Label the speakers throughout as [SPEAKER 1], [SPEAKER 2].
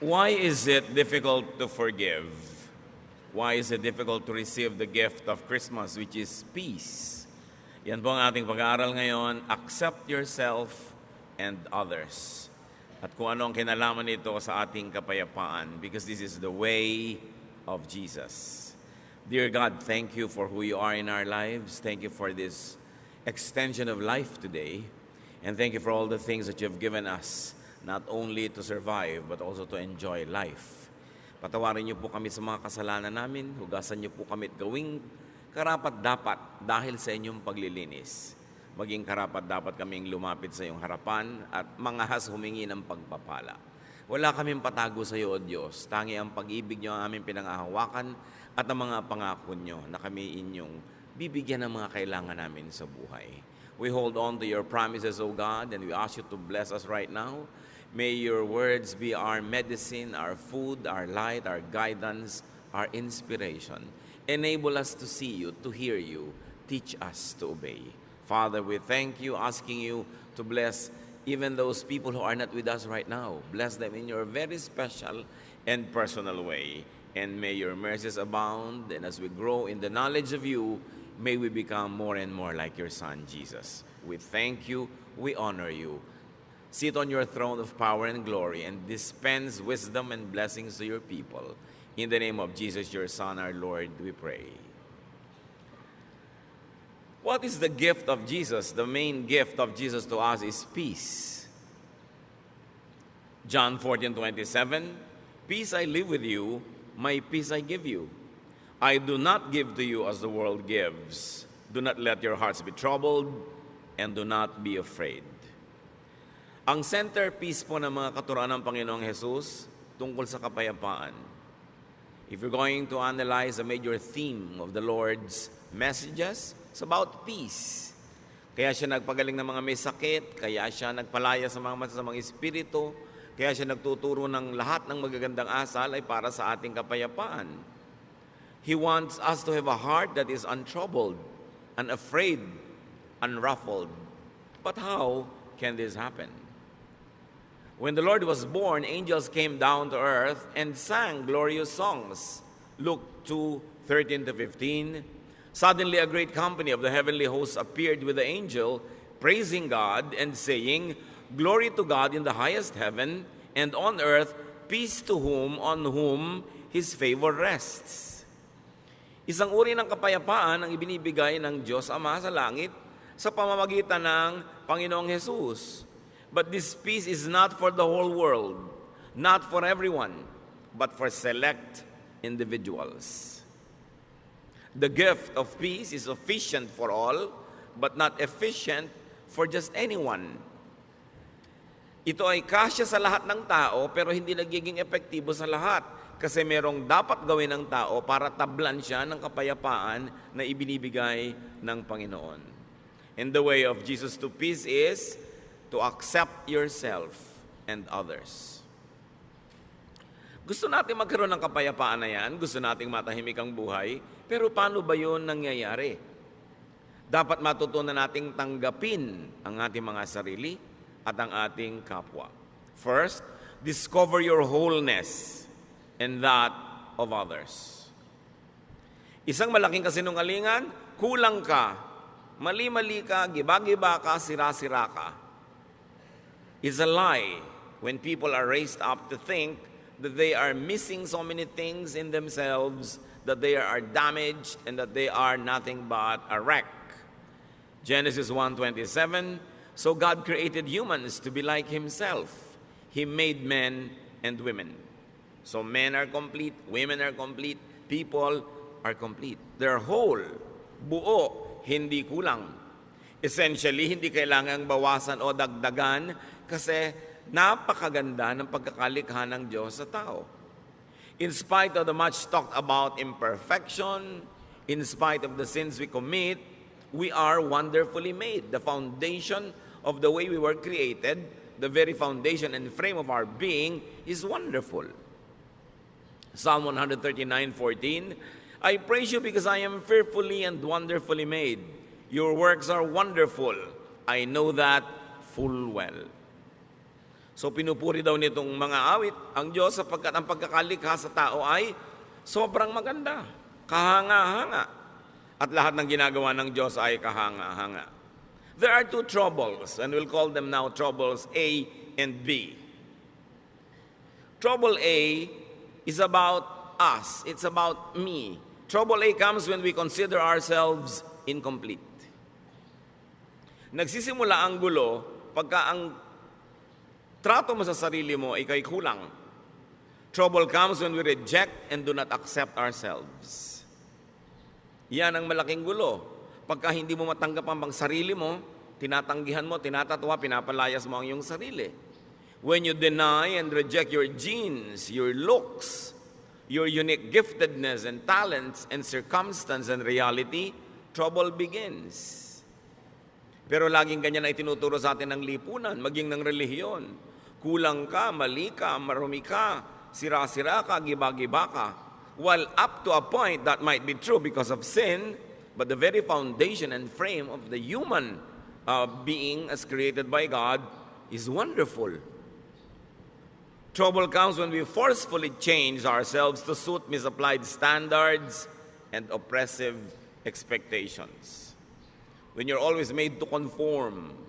[SPEAKER 1] Why is it difficult to forgive? Why is it difficult to receive the gift of Christmas, which is peace? Yan po ang ating pag-aaral ngayon. Accept yourself and others. At kung ano ang kinalaman nito sa ating kapayapaan, because this is the way of Jesus. Dear God, thank you for who you are in our lives. Thank you for this extension of life today. And thank you for all the things that you have given us, not only to survive, but also to enjoy life. Patawarin niyo po kami sa mga kasalanan namin. Hugasan niyo po kami at gawing karapat-dapat dahil sa inyong paglilinis. Maging karapat-dapat kaming lumapit sa iyong harapan at mangahas humingi ng pagpapala. Wala kaming patago sa iyo, O Diyos. Tangi ang pag-ibig niyo ang aming pinangahawakan at ang mga pangako niyo na kami inyong bibigyan ng mga kailangan namin sa buhay. We hold on to your promises, O God, and we ask you to bless us right now. May your words be our medicine, our food, our light, our guidance, our inspiration. Enable us to see you, to hear you. Teach us to obey. Father, we thank you, asking you to bless even those people who are not with us right now. Bless them in your very special and personal way. And may your mercies abound, and as we grow in the knowledge of you, may we become more and more like your Son, Jesus. We thank you, we honor you. Sit on your throne of power and glory and dispense wisdom and blessings to your people. In the name of Jesus, your Son, our Lord, we pray. What is the gift of Jesus? The main gift of Jesus to us is peace. John 14:27, peace I leave with you, my peace I give you. I do not give to you as the world gives. Do not let your hearts be troubled, and do not be afraid. Ang centerpiece po ng mga katuruan ng Panginoong Jesus tungkol sa kapayapaan. If you're going to analyze a major theme of the Lord's messages, it's about peace. Kaya siya nagpagaling ng mga may sakit, kaya siya nagpalaya sa mga masasamang espiritu, kaya siya nagtuturo ng lahat ng magagandang asal ay para sa ating kapayapaan. He wants us to have a heart that is untroubled, unafraid, unruffled. But how can this happen? When the Lord was born, angels came down to earth and sang glorious songs. Luke 2:13-15. Suddenly a great company of the heavenly hosts appeared with the angel, praising God and saying, Glory to God in the highest heaven, and on earth peace to on whom His favor rests. Isang uri ng kapayapaan ang ibinibigay ng Diyos Ama sa langit sa pamamagitan ng Panginoong Jesus. But this peace is not for the whole world, not for everyone, but for select individuals. The gift of peace is sufficient for all, but not efficient for just anyone. Ito ay kasya sa lahat ng tao, pero hindi nagiging epektibo sa lahat kasi merong dapat gawin ng tao para tablan siya ng kapayapaan na ibinibigay ng Panginoon. And the way of Jesus to peace is to accept yourself and others. Gusto natin magkaroon ng kapayapaan na yan, gusto nating matahimik ang buhay, pero paano ba yun nangyayari? Dapat matutunan nating tanggapin ang ating mga sarili at ang ating kapwa. First, discover your wholeness and that of others. Isang malaking kasinungalingan, kulang ka, mali-mali ka, giba-giba ka, sira-sira ka. It's a lie when people are raised up to think that they are missing so many things in themselves, that they are damaged, and that they are nothing but a wreck. Genesis 1:27, so God created humans to be like Himself. He made men and women. So men are complete, women are complete, people are complete. They're whole, buo, hindi kulang. Essentially, hindi kailangang bawasan o dagdagan kasi napakaganda ng pagkakalikha ng Diyos sa tao. In spite of the much talked about imperfection, in spite of the sins we commit, we are wonderfully made. The foundation of the way we were created, the very foundation and frame of our being is wonderful. Psalm 139:14, I praise you because I am fearfully and wonderfully made. Your works are wonderful. I know that full well. So pinupuri daw nitong mga awit ang Diyos sapagkat ang pagkakalikha sa tao ay sobrang maganda, kahanga-hanga. At lahat ng ginagawa ng Diyos ay kahanga-hanga. There are two troubles, and we'll call them now troubles A and B. Trouble A is about us. It's about me. Trouble A comes when we consider ourselves incomplete. Nagsisimula ang gulo pagka ang trato mo sa sarili mo ay kay kulang. Trouble comes when we reject and do not accept ourselves. Yan ang malaking gulo. Pagka hindi mo matanggap ang sarili mo, tinatanggihan mo, tinatatwa, pinapalayas mo ang iyong sarili. When you deny and reject your genes, your looks, your unique giftedness and talents and circumstance and reality, trouble begins. Pero laging ganyan ay tinuturo sa atin ng lipunan, maging ng relihiyon. Kulang ka, mali ka, marumi ka, sira-sira ka, giba-giba ka. While up to a point that might be true because of sin, but the very foundation and frame of the human being as created by God is wonderful. Trouble comes when we forcefully change ourselves to suit misapplied standards and oppressive expectations. When you're always made to conform.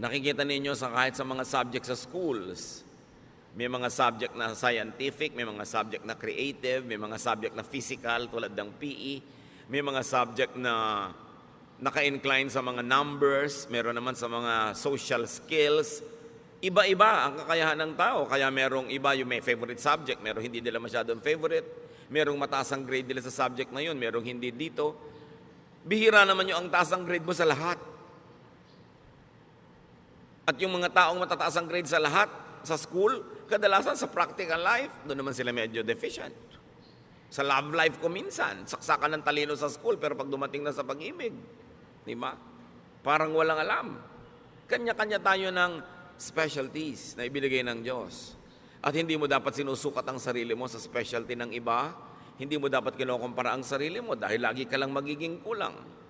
[SPEAKER 1] Nakikita ninyo kahit sa mga subjects sa schools, may mga subject na scientific, may mga subject na creative, may mga subject na physical tulad ng PE, may mga subject na naka-incline sa mga numbers, meron naman sa mga social skills. Iba-iba ang kakayahan ng tao, kaya merong iba yung may favorite subject, merong hindi nila masyadong favorite, merong mataas ang grade nila sa subject na yun, merong hindi dito. Bihira naman yung ang taas ang grade mo sa lahat. At yung mga taong matataas ang grade sa lahat, sa school, kadalasan sa practical life, doon naman sila medyo deficient. Sa love life ko minsan, saksakan ng talino sa school, pero pag dumating na sa pag-ibig, di ba? Parang walang alam. Kanya-kanya tayo ng specialties na ibinigay ng Diyos. At hindi mo dapat sinusukat ang sarili mo sa specialty ng iba. Hindi mo dapat kinukumpara ang sarili mo dahil lagi ka lang magiging kulang.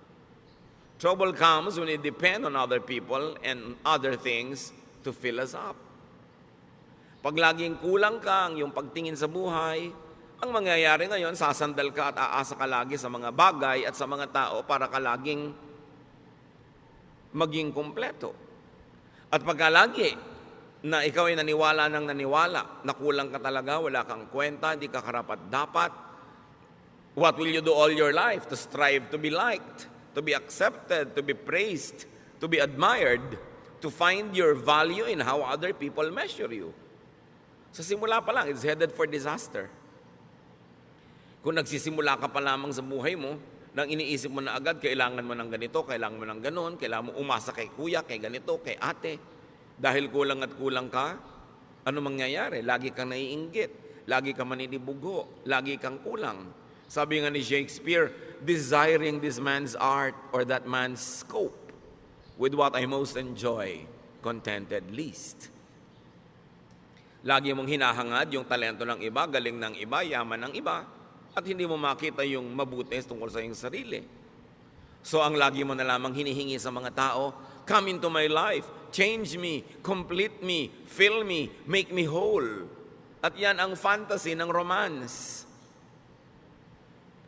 [SPEAKER 1] Trouble comes when we depend on other people and other things to fill us up. Pag laging kulang ka ang iyong pagtingin sa buhay, ang mangyayari ngayon, sasandal ka at aasa ka lagi sa mga bagay at sa mga tao para ka laging maging kumpleto. At pagka lagi na ikaw ay naniwala na kulang ka talaga, wala kang kwenta, hindi ka karapat-dapat, what will you do all your life? To strive to be liked, to be accepted, to be praised, to be admired, to find your value in how other people measure you. Sa simula pa lang, it's headed for disaster. Kung nagsisimula ka pa lamang sa buhay mo, nang iniisip mo na agad, kailangan mo ng ganito, kailangan mo ng ganon, kailangan mo umasa kay kuya, kay ganito, kay ate. Dahil kulang at kulang ka, ano mangyayari? Lagi kang naiinggit, lagi kang maninibugo, lagi kang kulang. Sabi nga ni Shakespeare, desiring this man's art or that man's scope, with what I most enjoy, contented least. Lagi mong hinahangad yung talento ng iba, galing ng iba, yaman ng iba, at hindi mo makita yung mabuti tungkol sa iyong sarili. So ang lagi mo na lamang hinihingi sa mga tao, come into my life, change me, complete me, fill me, make me whole. At yan ang fantasy ng romance.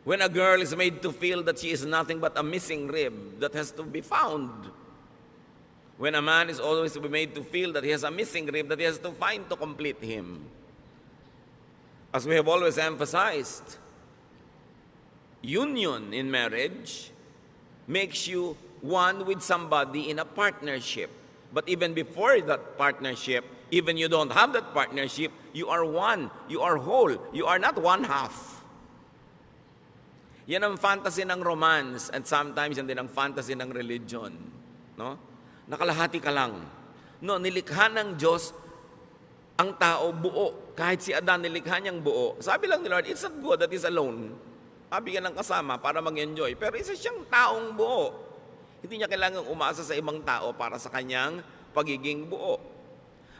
[SPEAKER 1] When a girl is made to feel that she is nothing but a missing rib that has to be found. When a man is always to be made to feel that he has a missing rib that he has to find to complete him. As we have always emphasized, union in marriage makes you one with somebody in a partnership. But even before that partnership, even you don't have that partnership, you are one, you are whole, you are not one half. Yan ang fantasy ng romance at sometimes yan din ang fantasy ng religion. No? Nakalahati ka lang. No, nilikha ng Diyos ang tao buo. Kahit si Adan nilikha niyang buo. Sabi lang ni Lord, it's not good that he's alone. Sabi ka ng kasama para mag-enjoy. Pero isa siyang taong buo. Hindi niya kailangang umasa sa ibang tao para sa kanyang pagiging buo.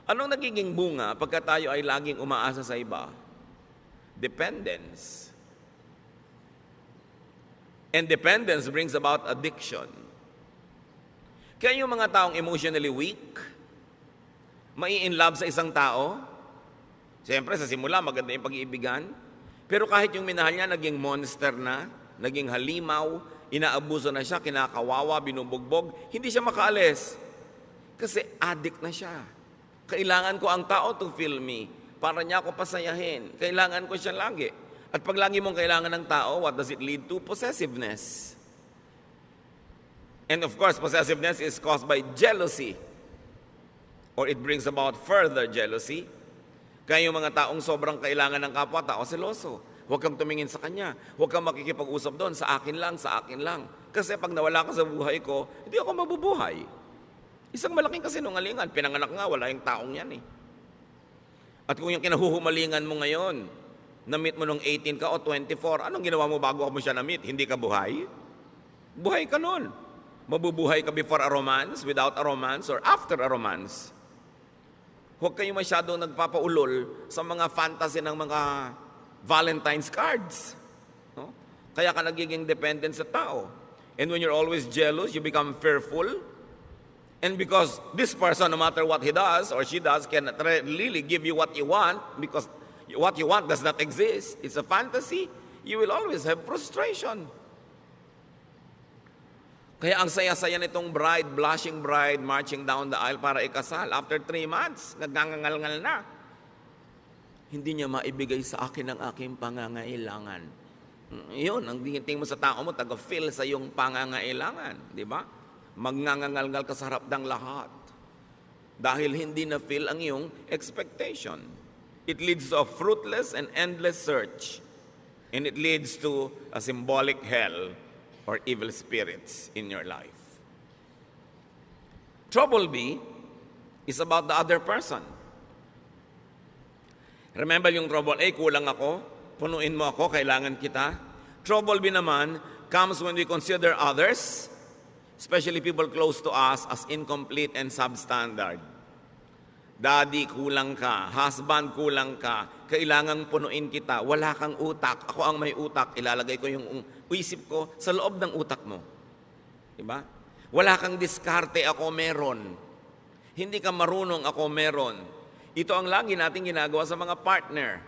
[SPEAKER 1] Anong nagiging bunga pagka tayo ay laging umaasa sa iba? Dependence. And dependence brings about addiction. Kaya yung mga taong emotionally weak, Mai-in-love sa isang tao? Siyempre, sa simula, maganda yung pag-iibigan. Pero kahit yung minahal niya, naging monster na, naging halimaw, inaabuso na siya, kinakawawa, binubugbog, hindi siya makaalis. Kasi addict na siya. Kailangan ko ang tao to feel me, para niya ako pasayahin. Kailangan ko siya lagi. At pag lagi mong kailangan ng tao, what does it lead to? Possessiveness. And of course, possessiveness is caused by jealousy. Or it brings about further jealousy. Kaya yung mga taong sobrang kailangan ng kapwa-tao, seloso. Huwag kang tumingin sa kanya. Huwag kang makikipag-usap doon. Sa akin lang, sa akin lang. Kasi pag nawala ka sa buhay ko, hindi ako mabubuhay. Isang malaking kasinungalingan. Pinanganak nga, wala yung taong yan eh. At kung yung kinahuhumalingan mo ngayon, na-meet mo nung 18 ka o 24, anong ginawa mo bago mo siya na-meet? Hindi ka buhay? Buhay ka nun. Mabubuhay ka before a romance, without a romance, or after a romance. Huwag kayo masyadong nagpapaulol sa mga fantasy ng mga Valentine's cards. No? Kaya ka nagiging dependent sa tao. And when you're always jealous, you become fearful. And because this person, no matter what he does or she does, cannot really give you what you want, because what you want does not exist. It's a fantasy. You will always have frustration. Kaya ang saya-saya nitong bride, blushing bride, marching down the aisle para ikasal. After 3 months, nagngangal-ngal na. Hindi niya maibigay sa akin ang aking pangangailangan. Yun, ang tingin mo sa tao mo, taga-fill sa iyong pangangailangan. Di ba? Magngangal-ngal ka sa harap ng lahat. Dahil hindi na-fill ang iyong expectation. It leads to a fruitless and endless search. And it leads to a symbolic hell or evil spirits in your life. Trouble B is about the other person. Remember yung trouble A, kulang ako, punuin mo ako, kailangan kita. Trouble B naman comes when we consider others, especially people close to us, as incomplete and substandard. Daddy, kulang ka. Husband, kulang ka. Kailangang punuin kita. Wala kang utak. Ako ang may utak. Ilalagay ko yung isip ko sa loob ng utak mo. Diba? Wala kang diskarte. Ako meron. Hindi ka marunong. Ako meron. Ito ang lagi natin ginagawa sa mga partner.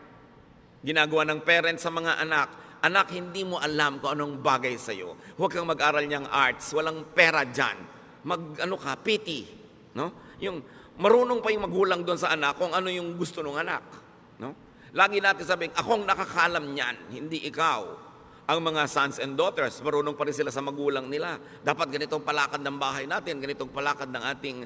[SPEAKER 1] Ginagawa ng parents sa mga anak. Anak, hindi mo alam kung anong bagay sa'yo. Huwag kang mag-aral niyang arts. Walang pera dyan. Pity. No? Yung marunong pa yung magulang doon sa anak kung ano yung gusto ng anak. No? Lagi natin sabing, akong nakakalam niyan, hindi ikaw. Ang mga sons and daughters, marunong pa rin sila sa magulang nila. Dapat ganitong palakad ng bahay natin, ganitong palakad ng ating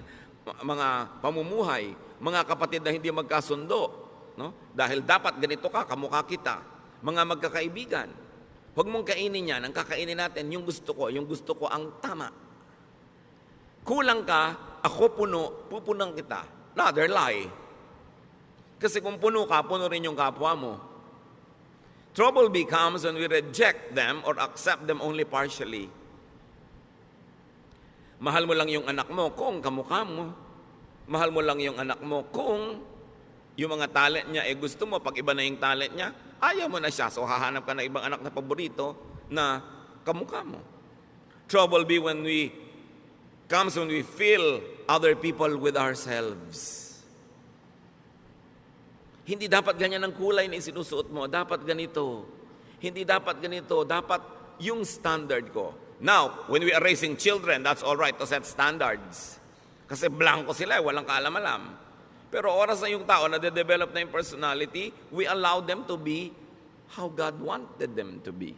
[SPEAKER 1] mga pamumuhay. Mga kapatid na hindi magkasundo. No? Dahil dapat ganito ka, kamukha kita. Mga magkakaibigan. Huwag mong kainin yan. Ang kakainin natin, yung gusto ko ang tama. Kulang ka, ako puno, pupunang kita. Another lie. Kasi kung puno ka, puno rin yung kapwa mo. Trouble becomes when we reject them or accept them only partially. Mahal mo lang yung anak mo kung kamukha mo. Mahal mo lang yung anak mo kung yung mga talent niya, gusto mo, pag iba na yung talent niya, ayaw mo na siya. So hahanap ka ng ibang anak na paborito na kamukha mo. Trouble comes when we fill other people with ourselves. Hindi dapat ganyan ang kulay na isinusuot mo. Dapat ganito. Hindi dapat ganito. Dapat yung standard ko. Now, when we are raising children, that's all right to set standards. Kasi blanco sila, walang kaalam-alam. Pero oras na yung tao na de-develop na yung personality, we allow them to be how God wanted them to be.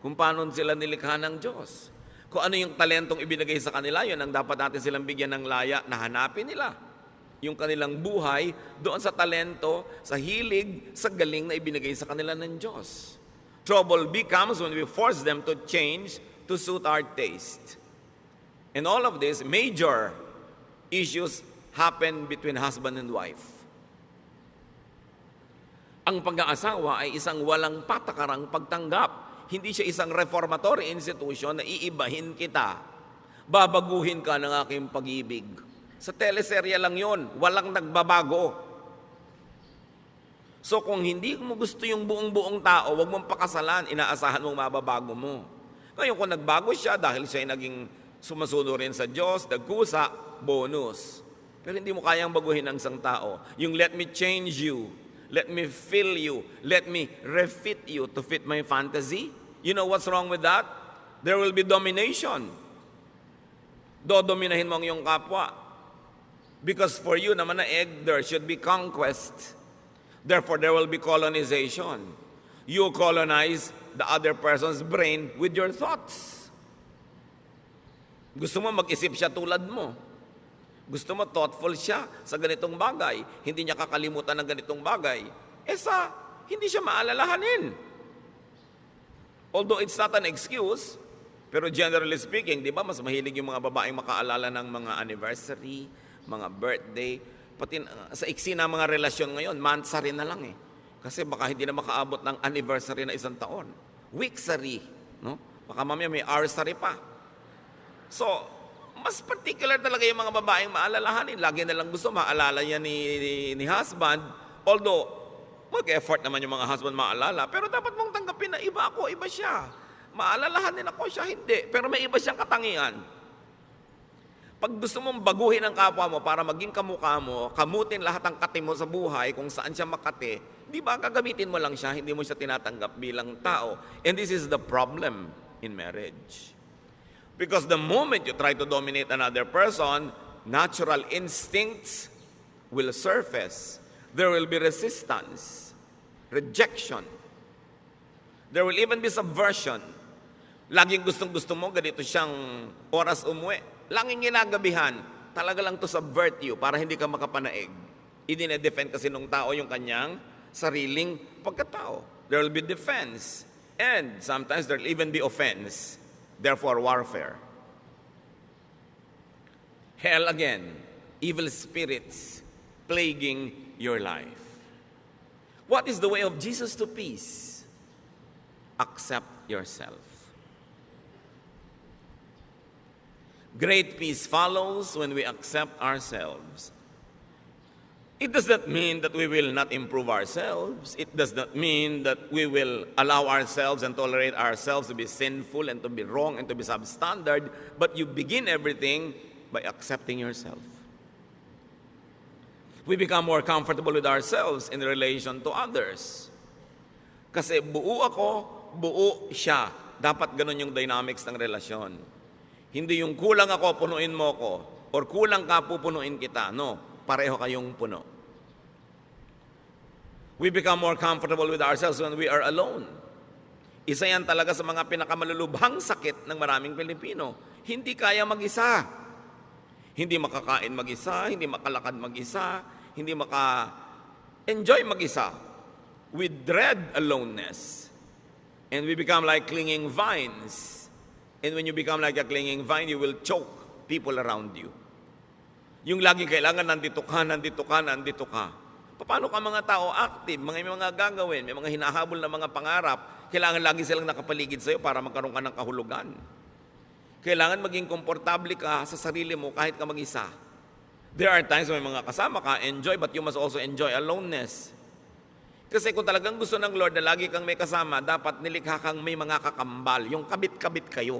[SPEAKER 1] Kung paano sila nilikha ng Diyos. Kung ano yung talentong ibinigay sa kanila, yun ang dapat natin silang bigyan ng laya na hanapin nila. Yung kanilang buhay doon sa talento, sa hilig, sa galing na ibinigay sa kanila ng Diyos. Trouble becomes when we force them to change to suit our taste. And all of this, major issues happen between husband and wife. Ang pag-aasawa ay isang walang patakarang pagtanggap. Hindi siya isang reformatory institution na iibahin kita. Babaguhin ka ng aking pag-ibig. Sa teleserye lang yon, walang nagbabago. So kung hindi mo gusto yung buong-buong tao, wag mong pakasalan, inaasahan mong mababago mo. Ngayon kung nagbago siya dahil siya ay naging sumusunod rin sa Diyos, nagkusa, bonus. Pero hindi mo kayang baguhin ang isang tao. Yung let me change you, let me fill you, let me refit you to fit my fantasy. You know what's wrong with that? There will be domination. Dodominahin mo ang iyong kapwa. Because for you naman na egg, there should be conquest. Therefore, there will be colonization. You colonize the other person's brain with your thoughts. Gusto mo mag-isip siya tulad mo. Gusto mo thoughtful siya sa ganitong bagay. Hindi niya kakalimutan ng ganitong bagay. Hindi siya maalalahanin. Although it's not an excuse, pero generally speaking, di ba, mas mahilig yung mga babaeng makaalala ng mga anniversary, mga birthday, pati sa iksi na mga relasyon ngayon, monthsary na lang eh. Kasi baka hindi na makaabot ng anniversary na isang taon. Weeksary, no? Baka mamaya may hoursary pa. So, mas particular talaga yung mga babaeng maalalahanin. Lagi na lang gusto maalala niya ni husband. Although, mag-effort naman yung mga husband maalala. Pero dapat mong tanggapin na iba ako, iba siya. Maalalahanin ako siya, hindi. Pero may iba siyang katangian. Pag gusto mong baguhin ang kapwa mo para maging kamukha mo, kamutin lahat ng kati mo sa buhay kung saan siya makati, di ba gagamitin mo lang siya, hindi mo siya tinatanggap bilang tao. And this is the problem in marriage. Because the moment you try to dominate another person, natural instincts will surface. There will be resistance, rejection. There will even be subversion. Laging gustong-gusto mo, ganito siyang oras umuwi. Laging ginagabihan, talaga lang to subvert you para hindi ka makapanaig. Idine-defend kasi nung tao yung kanyang sariling pagkatao. There will be defense. And sometimes there will even be offense. Therefore, warfare. Hell again, evil spirits plaguing your life. What is the way of Jesus to peace? Accept yourself. Great peace follows when we accept ourselves. It does not mean that we will not improve ourselves. It does not mean that we will allow ourselves and tolerate ourselves to be sinful and to be wrong and to be substandard. But you begin everything by accepting yourself. We become more comfortable with ourselves in relation to others. Kasi buo ako, buo siya. Dapat ganun yung dynamics ng relasyon. Hindi yung kulang ako, punuin mo ko. Or kulang ka, pupunuin kita. No, pareho kayong puno. We become more comfortable with ourselves when we are alone. Isa yan talaga sa mga pinakamalulubhang sakit ng maraming Pilipino. Hindi kaya mag-isa. Hindi makakain mag-isa, hindi makalakad mag-isa, hindi maka-enjoy mag-isa. We dread aloneness. And we become like clinging vines. And when you become like a clinging vine, you will choke people around you. Yung lagi kailangan nandito ka, nandito ka, nandito ka. Paano ka mga tao active, may mga gagawin, may mga hinahabol na mga pangarap, kailangan lagi silang nakapaligid sa'yo para magkaroon ka ng kahulugan. Kailangan maging komportable ka sa sarili mo kahit ka mag-isa. There are times when may mga kasama ka, enjoy, but you must also enjoy aloneness. Kasi kung talagang gusto ng Lord na lagi kang may kasama, dapat nilikha kang may mga kakambal, yung kabit-kabit kayo.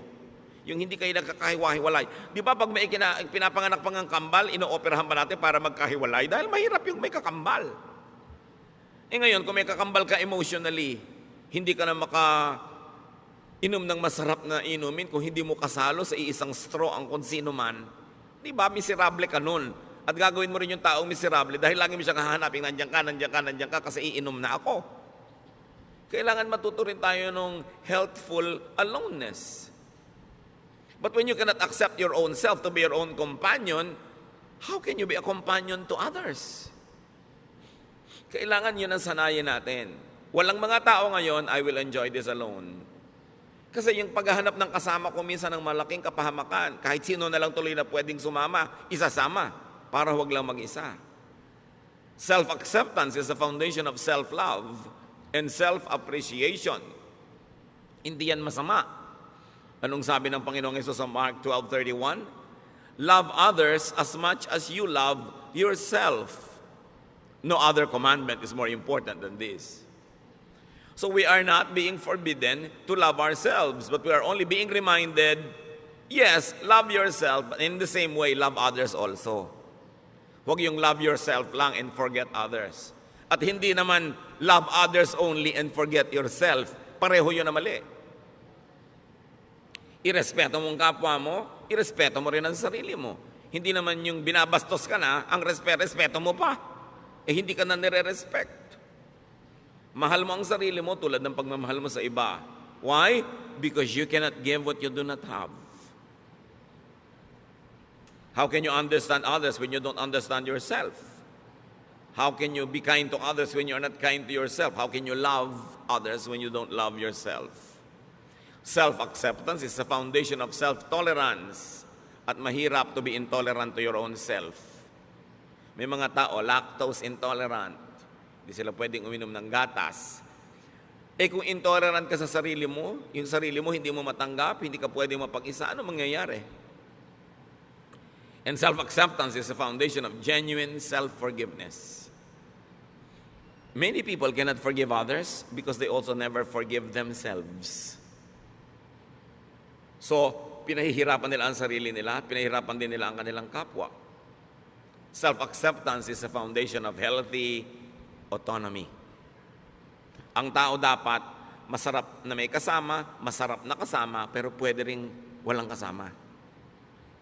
[SPEAKER 1] Yung hindi kayo nagkakahiwa-hiwalay. Di ba pag may pinapanganak pang ang kambal, ino-operahan pa natin para magkahiwalay? Dahil mahirap yung may kakambal. Ngayon, kung may kakambal ka emotionally, hindi ka na inom ng masarap na inumin kung hindi mo kasalo sa iisang straw ang kung sino man. Di ba, miserable ka nun. At gagawin mo rin yung taong miserable dahil lagi mo siyang hahanapin, nandiyan ka, kasi iinom na ako. Kailangan matuto rin tayo ng healthful aloneness. But when you cannot accept your own self to be your own companion, how can you be a companion to others? Kailangan yun ang sanayin natin. Walang mga tao ngayon, I will enjoy this alone. Kasi yung paghahanap ng kasama ko minsan ng malaking kapahamakan, kahit sino na lang tuloy na pwedeng sumama, isasama, para huwag lang mag-isa. Self-acceptance is the foundation of self-love and self-appreciation. Hindi yan masama. Anong sabi ng Panginoong Hesus sa Mark 12:31? Love others as much as you love yourself. No other commandment is more important than this. So we are not being forbidden to love ourselves, but we are only being reminded, yes, love yourself, but in the same way, love others also. Huwag yung love yourself lang and forget others. At hindi naman love others only and forget yourself. Pareho yun na mali. Irespeto mo ang kapwa mo, irespeto mo rin ang sarili mo. Hindi naman yung binabastos ka na, ang respeto mo pa. Hindi ka na nire-respect. Mahal mo ang sarili mo tulad ng pagmamahal mo sa iba. Why? Because you cannot give what you do not have. How can you understand others when you don't understand yourself? How can you be kind to others when you're not kind to yourself? How can you love others when you don't love yourself? Self-acceptance is the foundation of self-tolerance. At mahirap to be intolerant to your own self. May mga tao, lactose intolerant. Hindi sila pwedeng uminom ng gatas. Kung intolerant ka sa sarili mo, yung sarili mo hindi mo matanggap, hindi ka pwedeng mapag-isa, ano mangyayari? And self-acceptance is the foundation of genuine self-forgiveness. Many people cannot forgive others because they also never forgive themselves. So, pinahihirapan nila ang sarili nila, pinahihirapan din nila ang kanilang kapwa. Self-acceptance is the foundation of healthy autonomy. Ang tao dapat masarap na may kasama, masarap na kasama, pero pwede ring walang kasama.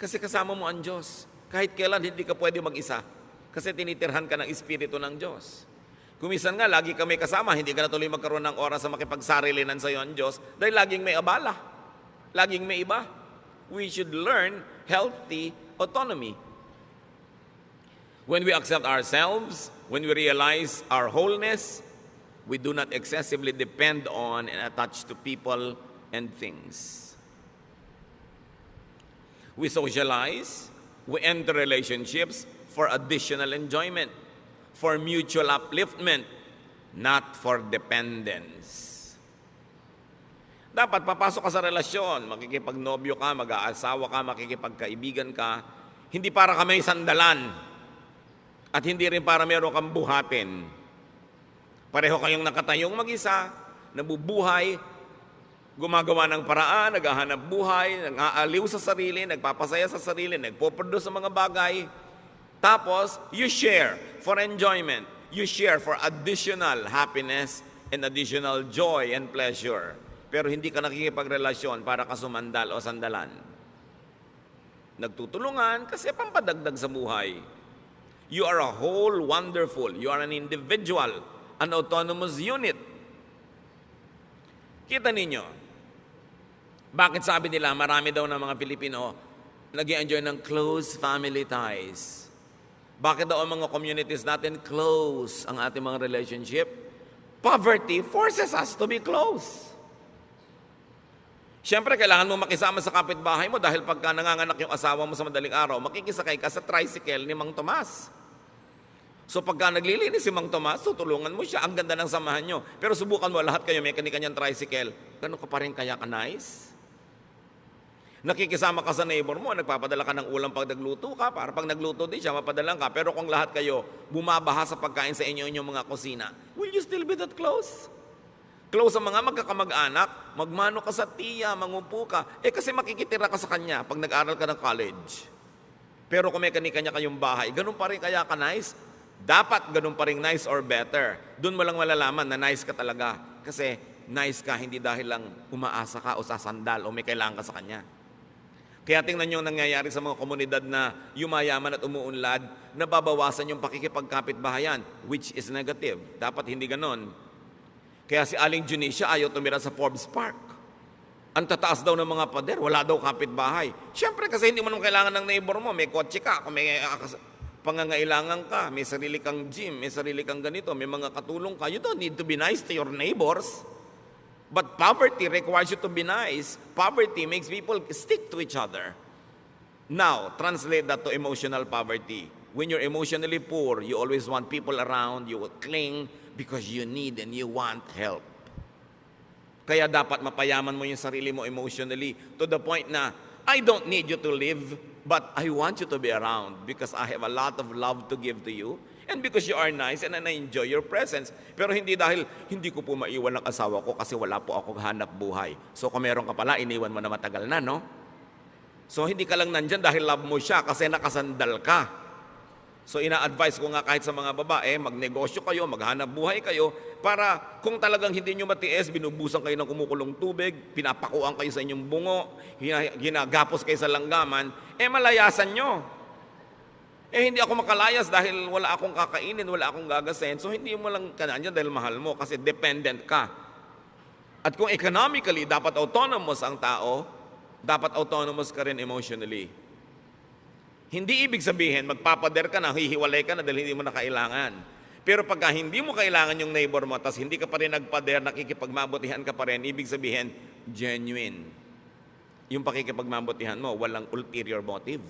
[SPEAKER 1] Kasi kasama mo ang Diyos. Kahit kailan hindi ka pwede mag-isa. Kasi tinitirhan ka ng Espiritu ng Diyos. Kumisan nga, lagi ka may kasama, hindi ka na tuloy magkaroon ng oras sa makipagsarilinan sa iyo ang Diyos dahil laging may abala. Laging may iba. We should learn healthy autonomy. When we accept ourselves, when we realize our wholeness, we do not excessively depend on and attach to people and things. We socialize, we enter relationships for additional enjoyment, for mutual upliftment, not for dependence. Dapat papasok ka sa relasyon, makikipagnobyo ka, mag-aasawa ka, makikipagkaibigan ka, hindi para ka may sandalan at hindi rin para meron kang buhatin. Pareho kayong nakatayong mag-isa, nabubuhay, gumagawa ng paraan, naghahanap buhay, nag-aaliw sa sarili, nagpapasaya sa sarili, nagpo-produce sa mga bagay. Tapos, you share for enjoyment. You share for additional happiness and additional joy and pleasure. Pero hindi ka nakikipagrelasyon para ka sumandal o sandalan. Nagtutulungan kasi pampadagdag sa buhay. You are a whole wonderful. You are an individual, an autonomous unit. Kita ninyo, bakit sabi nila marami daw ng mga Pilipino nag-i-enjoy ng close family ties? Bakit daw ang mga communities natin close ang ating mga relationship? Poverty forces us to be close. Siyempre, kailangan mo makisama sa kapitbahay mo dahil pagka nanganganak yung asawa mo sa madaling araw, makikisakay ka sa tricycle ni Mang Tomas. So pagka naglilinis si Mang Tomas, tutulungan mo siya. Ang ganda ng samahan nyo. Pero subukan mo lahat kayo, may kanya-kanyang tricycle. Gano'n ka pa rin kaya ka nice? Nakikisama ka sa neighbor mo, nagpapadala ka ng ulam pag nagluto ka, para pag nagluto din siya, mapadalang ka. Pero kung lahat kayo bumabaha sa pagkain sa inyong mga kusina, will you still be that close? Close sa mga magkakamag-anak, magmano ka sa tiya, mangupo ka. Kasi makikitira ka sa kanya pag nag-aral ka ng college. Pero kung may kanya-kanya kayong bahay, ganun pa rin kaya ka nice? Dapat ganun pa rin nice or better. Doon mo lang malalaman na nice ka talaga. Kasi nice ka hindi dahil lang umaasa ka o sasandal o may kailangan ka sa kanya. Kaya tingnan nyo ang nangyayari sa mga komunidad na yumayaman at umuunlad, nababawasan yung pakikipagkapit-bahayan, which is negative. Dapat hindi ganun. Kaya si Aling Junicia ayaw tumira sa Forbes Park. Ang tataas daw ng mga pader, wala daw kapitbahay. Siyempre kasi hindi mo naman kailangan ng neighbor mo. May kotse ka, kung may pangangailangan ka, may sarili kang gym, may sarili kang ganito, may mga katulong ka. You don't need to be nice to your neighbors. But poverty requires you to be nice. Poverty makes people stick to each other. Now, translate that to emotional poverty. When you're emotionally poor, you always want people around, you will cling because you need and you want help. Kaya dapat mapayaman mo yung sarili mo emotionally to the point na, I don't need you to live, but I want you to be around because I have a lot of love to give to you and because you are nice and I enjoy your presence. Pero hindi dahil hindi ko po maiwan ang asawa ko kasi wala po akong hanap buhay. So kung meron ka pala, iniwan mo na matagal na, no? So hindi ka lang nandyan dahil love mo siya kasi nakasandal ka. So ina-advise ko nga kahit sa mga babae, magnegosyo kayo, maghanap buhay kayo, para kung talagang hindi nyo matiis, binubusan kayo ng kumukulong tubig, pinapakuan kayo sa inyong bungo, ginagapos kayo sa langgaman, malayasan nyo. Hindi ako makalayas dahil wala akong kakainin, wala akong gagasin. So hindi mo lang kananya dahil mahal mo kasi dependent ka. At kung economically dapat autonomous ang tao, dapat autonomous ka rin emotionally. Hindi ibig sabihin, magpapader ka na, hihiwalay ka na dahil hindi mo na kailangan. Pero pagka hindi mo kailangan yung neighbor mo, tas hindi ka pa rin nagpader, nakikipagmabutihan ka pa rin, ibig sabihin, genuine. Yung pakikipagmabutihan mo, walang ulterior motive.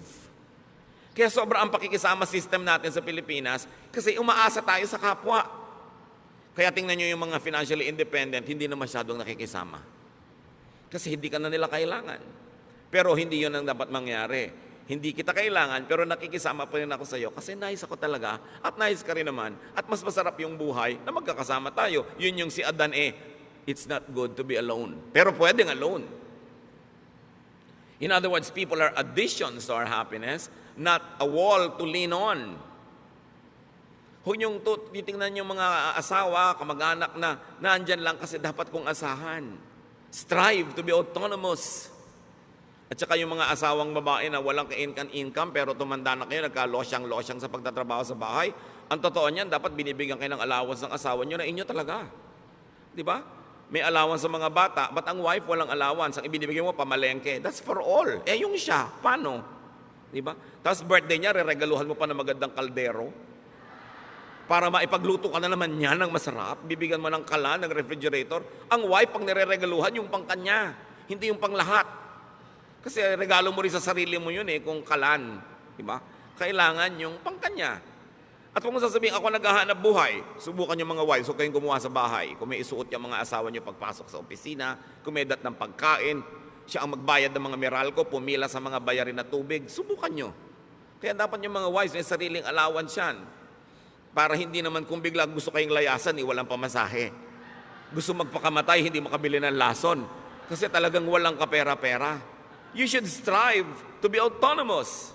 [SPEAKER 1] Kaya sobra ang pakikisama system natin sa Pilipinas kasi umaasa tayo sa kapwa. Kaya tingnan nyo yung mga financially independent, hindi na masyadong nakikisama. Kasi hindi ka na nila kailangan. Pero hindi yun ang dapat mangyari. Hindi kita kailangan, pero nakikisama pa rin ako sa iyo kasi nice ako talaga at nice ka rin naman at mas masarap yung buhay na magkakasama tayo. Yun yung si Adan it's not good to be alone. Pero pwedeng alone. In other words, people are additions to our happiness, not a wall to lean on. Kung yung titingnan yung mga asawa, kamag-anak na naandyan lang kasi dapat kong asahan. Strive to be autonomous. At saka yung mga asawang babae na walang ka-income pero tumanda na kayo, nagka-losyang-losyang sa pagtatrabaho sa bahay, ang totoo niyan, dapat binibigyan kayo ng allowance ng asawa nyo na inyo talaga. Di ba? May allowance sa mga bata, but ang wife walang allowance. Ang ibinibigyan mo, pamalengke. That's for all. Yung siya, paano? Di ba? Tapos birthday niya, reregaluhan mo pa ng magandang kaldero. Para maipagluto ka na naman niya ng masarap, bibigyan mo ng kalan, ng refrigerator. Ang wife, pag nireregaluhan, yung pangkanya, hindi yung panglahat. Kasi regalo mo rin sa sarili mo yun kung kalan. Diba? Kailangan yung pangkanya. At kung sasabihin, ako naghahanap buhay, subukan yung mga wives, huwag kayong gumawa sa bahay. Kung may isuot yung mga asawa nyo pagpasok sa opisina, kumedat ng pagkain, siya ang magbayad ng mga Meralco, pumila sa mga bayarin na tubig, subukan nyo. Kaya dapat yung mga wives may sariling allowance yan. Para hindi naman kung bigla gusto kayong layasan, walang pamasahe. Gusto magpakamatay, hindi makabili ng lason. Kasi talagang walang kapera-pera. You should strive to be autonomous.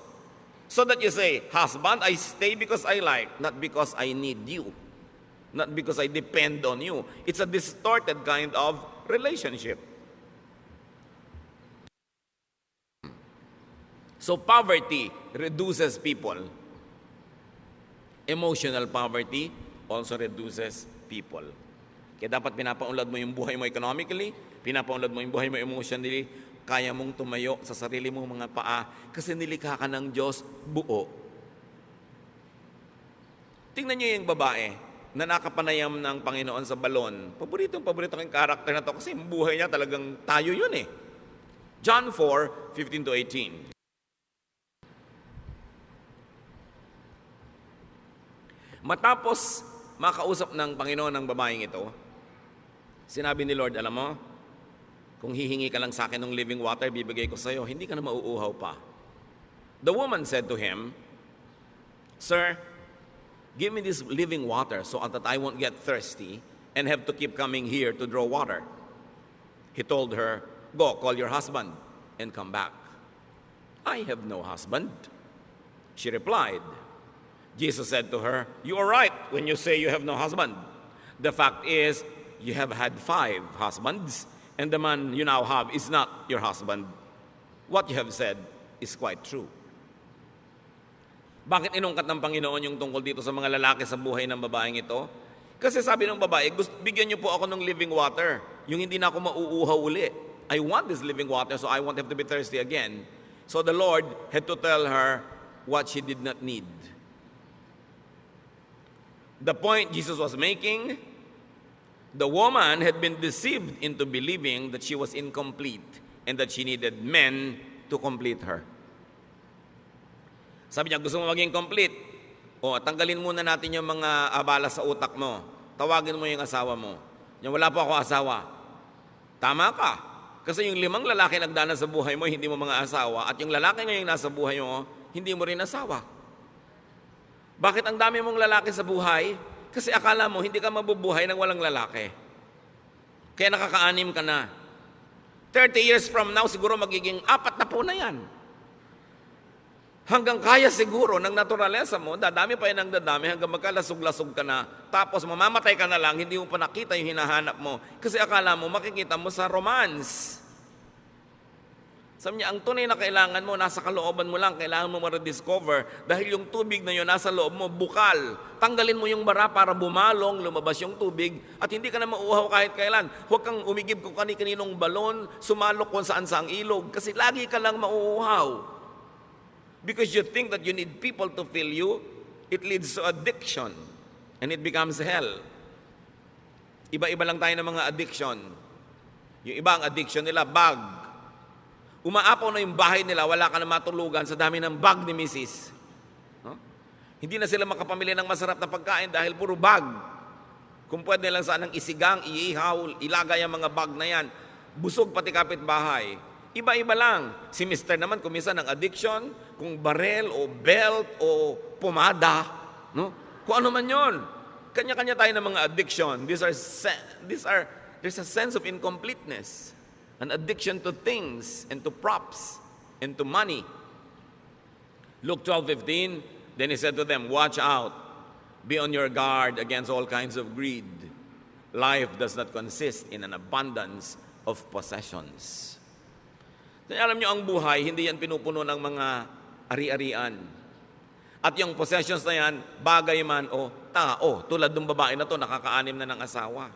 [SPEAKER 1] So that you say, husband, I stay because I like, not because I need you. Not because I depend on you. It's a distorted kind of relationship. So poverty reduces people. Emotional poverty also reduces people. Kaya dapat pinapaunlad mo yung buhay mo economically, pinapaunlad mo yung buhay mo emotionally, kaya mong tumayo sa sarili mong mga paa kasi nilikha ka ng Diyos buo. Tingnan niyo yung babae na nakapanayam ng Panginoon sa balon. Paborito kong karakter na to kasi yung buhay niya talagang tayo yun John 4:15-18. Matapos makausap ng Panginoon ng babaeng ito, sinabi ni Lord, alam mo, kung hihingi ka lang sa akin ng living water, bibigay ko sa iyo, hindi ka na mauuhaw pa. The woman said to him, Sir, give me this living water so that I won't get thirsty and have to keep coming here to draw water. He told her, Go, call your husband and come back. I have no husband. She replied. Jesus said to her, You are right when you say you have no husband. The fact is, you have had 5 husbands, and the man you now have is not your husband. What you have said is quite true. Bakit inungkat ng Panginoon yung tungkol dito sa mga lalaki sa buhay ng babaeng ito? Kasi sabi ng babae, bigyan niyo po ako ng living water. Yung hindi na ako mauuhaw uli. I want this living water so I won't have to be thirsty again. So the Lord had to tell her what she did not need. The point Jesus was making, the woman had been deceived into believing that she was incomplete and that she needed men to complete her. Sabi niya, gusto mo maging complete? Tanggalin muna natin yung mga abala sa utak mo. Tawagin mo yung asawa mo. Wala po ako asawa. Tama ka. Kasi yung 5 lalaki nagdaan sa buhay mo, hindi mo mga asawa. At yung lalaki ngayong nasa buhay mo, hindi mo rin asawa. Bakit ang dami mong lalaki sa buhay? Kasi akala mo, hindi ka mabubuhay nang walang lalaki. Kaya nakaka-anim ka na. 30 years from now, siguro magiging 4 na po na yan. Hanggang kaya siguro ng naturalesa mo, dadami pa yan ng dadami hanggang magkalasog-lasog ka na. Tapos mamamatay ka na lang, hindi mo pa nakita yung hinahanap mo. Kasi akala mo, makikita mo sa romance. Sabi niya, ang tunay na kailangan mo, nasa kalooban mo lang, kailangan mo ma-rediscover. Dahil yung tubig na yun, nasa loob mo, bukal. Tanggalin mo yung bara para bumalong, lumabas yung tubig, at hindi ka na mauuhaw kahit kailan. Huwag kang umigib kung kani-kaninong balon, sumalok kung saan sa ang ilog, kasi lagi ka lang mauuhaw. Because you think that you need people to fill you, it leads to addiction. And it becomes hell. Iba-iba lang tayo ng mga addiction. Yung iba ang addiction nila, bag. Umaapaw na yung bahay nila, wala ka na matulugan sa dami ng bag ni Mrs. No? Hindi na sila makapamili ng masarap na pagkain dahil puro bag. Kung pwede lang sanang isigang, iihaw, ilagay ang mga bag na yan. Busog pati kapitbahay. Iba-iba lang. Si Mr. naman, kung minsan ang addiction, kung barel o belt o pomada, no? Kung ano man yun. Kanya-kanya tayo ng mga addiction. There's a sense of incompleteness. An addiction to things and to props and to money. Luke 12:15, then he said to them, watch out. Be on your guard against all kinds of greed. Life does not consist in an abundance of possessions. Then, alam nyo, ang buhay, hindi yan pinupuno ng mga ari-arian. At yung possessions na yan, bagay man o tao, tulad ng babae na to, nakakaanim na ng asawa.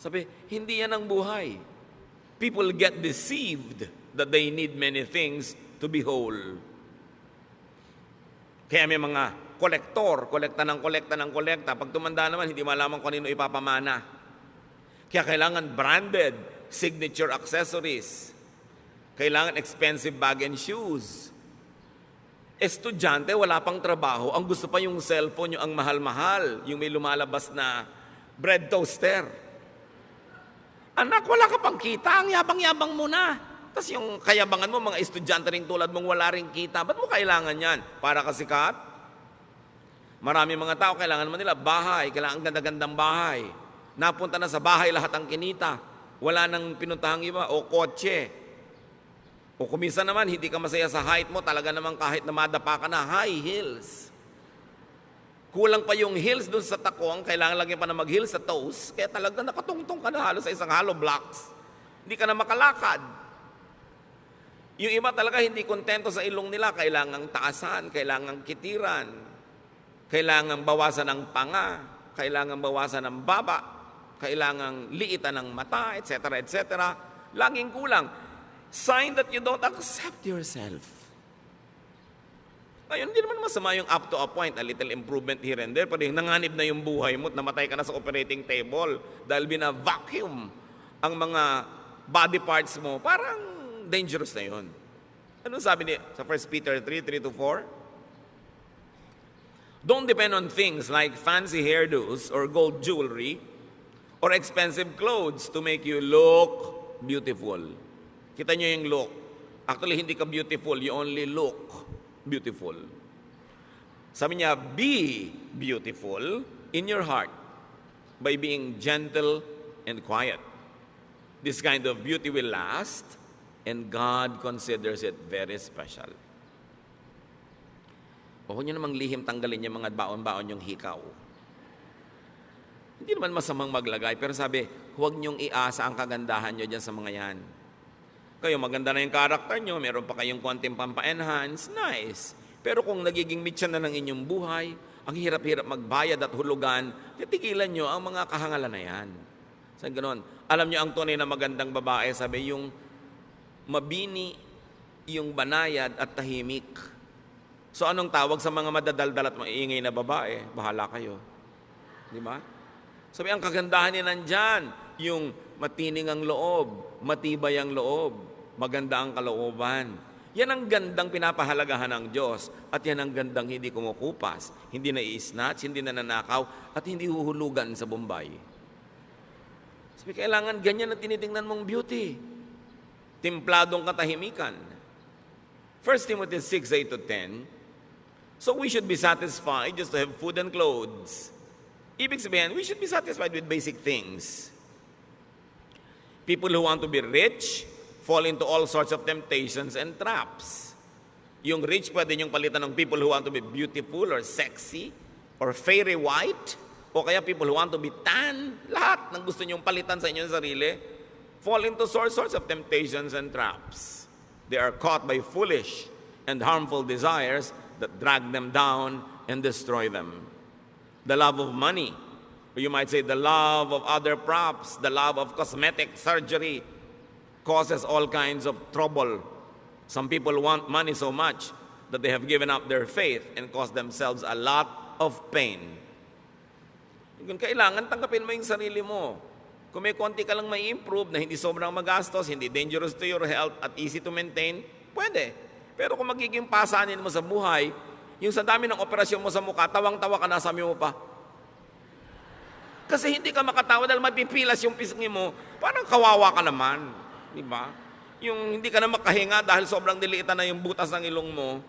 [SPEAKER 1] Sabi, hindi yan ang buhay. People get deceived that they need many things to be whole. Kaya may mga kolekta ng kolekta. Pag tumanda naman, hindi malaman kung ano ipapamana. Kaya kailangan branded, signature accessories. Kailangan expensive bag and shoes. Estudyante, wala pang trabaho. Ang gusto pa yung cellphone, yung ang mahal-mahal. Yung may lumalabas na bread toaster. Anak, wala ka pang kita. Ang yabang-yabang mo na. Tapos yung kayabangan mo, mga estudyante ring tulad mong wala ring kita. Ba't mo kailangan yan? Para kasikat? Marami mga tao, kailangan naman nila bahay. Kailangan ganda-gandang bahay. Napunta na sa bahay lahat ang kinita. Wala nang pinuntahang iba. O kotse. O kuminsan naman, hindi ka masaya sa height mo, talaga naman kahit na madapa ka na, high heels. Kulang pa yung heels dun sa takong, kailangan lagi pa na mag-heels sa toes, kaya talaga nakatungtong ka na halos sa isang hollow blocks. Hindi ka na makalakad. Yung iba talaga hindi kontento sa ilong nila, kailangang taasan, kailangang kitiran, kailangang bawasan ng panga, kailangang bawasan ng baba, kailangang liitan ng mata, etc., etc. Laging kulang. Sign that you don't accept yourself. Ngayon, hindi naman masama yung up to a point, a little improvement here and there, pero yung nanganib na yung buhay mo at namatay ka na sa operating table dahil bina-vacuum ang mga body parts mo, parang dangerous na yun. Anong sabi niya sa 1 Peter 3:3-4? Don't depend on things like fancy hairdos or gold jewelry or expensive clothes to make you look beautiful. Kita nyo yung look. Actually, hindi ka beautiful. You only look beautiful. Sabi niya, be beautiful in your heart by being gentle and quiet. This kind of beauty will last, and God considers it very special. Huwag nyo namang lihim tanggalin yung mga baon-baon yung hikaw. Hindi naman masamang maglagay, pero sabi, huwag nyong iasa ang kagandahan nyo dyan sa mga yan. Kayo, maganda na yung karakter nyo, meron pa kayong konting pampa-enhance, nice. Pero kung nagiging mitya na ng inyong buhay, ang hirap-hirap magbayad at hulugan, titigilan nyo ang mga kahangalan na yan. Saan ganon? Alam nyo ang tunay na magandang babae, sabi yung mabini, yung banayad at tahimik. So anong tawag sa mga madadaldal at maiingay na babae? Bahala kayo. Di ba? Sabi, ang kagandahan niya nandyan, yung matining ang loob, matibay ang loob, maganda ang kalooban. Yan ang gandang pinapahalagahan ng Diyos at yan ang gandang hindi kumukupas, hindi na i-snatch, hindi na nanakaw at hindi huhulugan sa Bombay. Sabi, kailangan ganyan na tinitingnan mong beauty. Timpladong katahimikan. 1 Timothy 6:8-10. So we should be satisfied just to have food and clothes. Ibig sabihin, we should be satisfied with basic things. People who want to be rich fall into all sorts of temptations and traps. Yung rich, pwede niyong palitan ng people who want to be beautiful or sexy or fairy white, o kaya people who want to be tan. Lahat ng gusto niyong palitan sa inyong sarili fall into all sorts of temptations and traps. They are caught by foolish and harmful desires that drag them down and destroy them. The love of money, or you might say the love of other props, the love of cosmetic surgery, causes all kinds of trouble. Some people want money so much that they have given up their faith and caused themselves a lot of pain. Kung kailangan, tanggapin mo yung sarili mo. Kung may konti ka lang may improve na hindi sobrang magastos, hindi dangerous to your health at easy to maintain, pwede. Pero kung magiging pasanin mo sa buhay, yung sa dami ng operasyon mo sa mukha, tawang-tawa ka na, sabi mo pa. Kasi hindi ka makatawa dahil mapipilas yung pisngi mo, parang kawawa ka naman. Di ba? Yung hindi ka na makahinga dahil sobrang diliitan na yung butas ng ilong mo.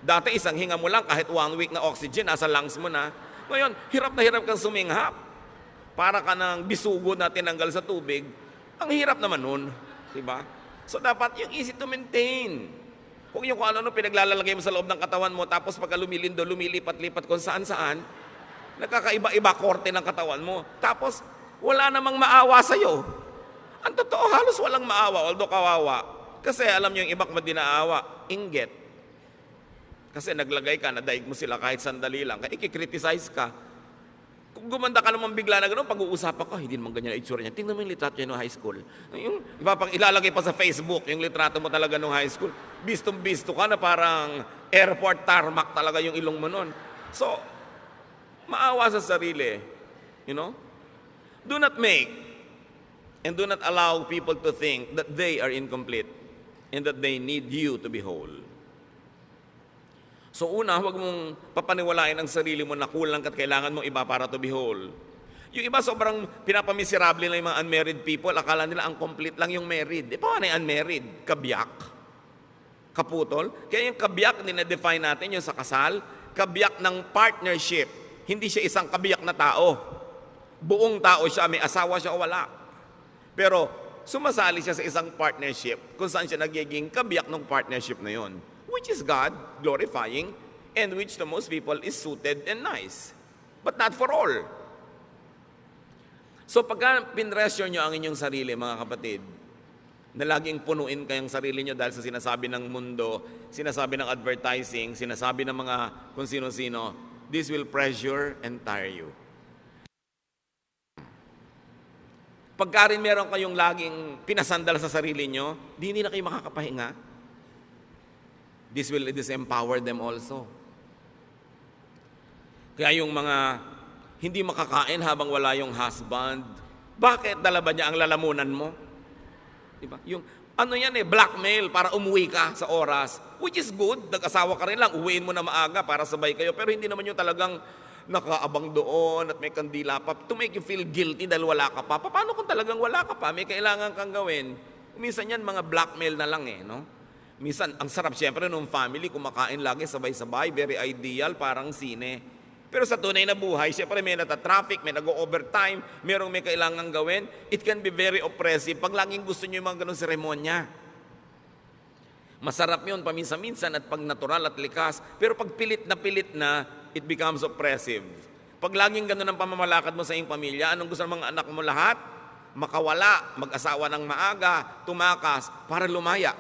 [SPEAKER 1] Dati isang hinga mo lang, kahit 1 week na oxygen, nasa lungs mo na. Ngayon, hirap na hirap kang suminghap. Para ka ng bisugo na tinanggal sa tubig. Ang hirap naman nun. Diba? So dapat yung easy to maintain. Huwag yung kung ano pinaglalalagay mo sa loob ng katawan mo, tapos pagka lumilindo, lumilipat-lipat kung saan-saan, nakakaiba-iba korte ng katawan mo. Tapos, wala namang maawa sa'yo. Ang totoo, halos walang maawa, although kawawa. Kasi alam nyo yung iba kung di naawa, inggit. Kasi naglagay ka, nadaig mo sila kahit sandali lang, kaya ikikriticize ka. Kung gumanda ka naman bigla na gano'n, pag-uusapan ka, hindi naman ganyan ang itsura niya. Tingnan mo yung litrato niya noong high school. Yung, ilalagay pa sa Facebook, yung litrato mo talaga noong high school. Bistong-bisto ka na parang airport tarmac talaga yung ilong mo noon. So, maawa sa sarili. You know? Do not make and do not allow people to think that they are incomplete and that they need you to be whole. So una, huwag mong papaniwalain ang sarili mo na kulang at kailangan mong iba para to be whole. Yung iba sobrang pinapamiserable na yung mga unmarried people, akala nila ang complete lang yung married. Paano yung unmarried? Kabiyak? Kaputol? Kaya yung kabiyak, dinedefine natin yung sa kasal, kabiyak ng partnership. Hindi siya isang kabiyak na tao. Buong tao siya, may asawa siya o wala. Pero sumasali siya sa isang partnership kung saan siya nagiging kabiyak ng partnership na yon, which is God glorifying and which to most people is suited and nice. But not for all. So pagka pinressure nyo ang inyong sarili, mga kapatid, na laging punuin kayong sarili nyo dahil sa sinasabi ng mundo, sinasabi ng advertising, sinasabi ng mga kung sino-sino, this will pressure and tire you. Pagka rin meron kayong laging pinasandal sa sarili nyo, hindi na kayo makakapahinga. This will disempower them also. Kaya yung mga hindi makakain habang wala yung husband, bakit dala ba niya ang lalamunan mo? Diba? Yung ano yan blackmail para umuwi ka sa oras, which is good. Nag-asawa ka rin lang, uwiin mo na maaga para sabay kayo, pero hindi naman yung talagang nakaabang doon at may kandila pa to make you feel guilty dahil wala ka pa. Paano kung talagang wala ka pa? May kailangan kang gawin. Minsan yan mga blackmail na lang no? Minsan, ang sarap siyempre nung family, kumakain lagi sabay-sabay, very ideal, parang sine. Pero sa tunay na buhay, siyempre may nata-traffic, may nag-overtime, merong may kailangan gawin, it can be very oppressive pag laging gusto nyo yung mga ganun seremonya. Masarap yun paminsan-minsan at pag natural at likas, pero pag pilit na, it becomes oppressive. Pag laging ganun ang pamamalakad mo sa iyong pamilya, anong gusto ng mga anak mo lahat? Makawala, mag-asawa ng maaga, tumakas, para lumaya.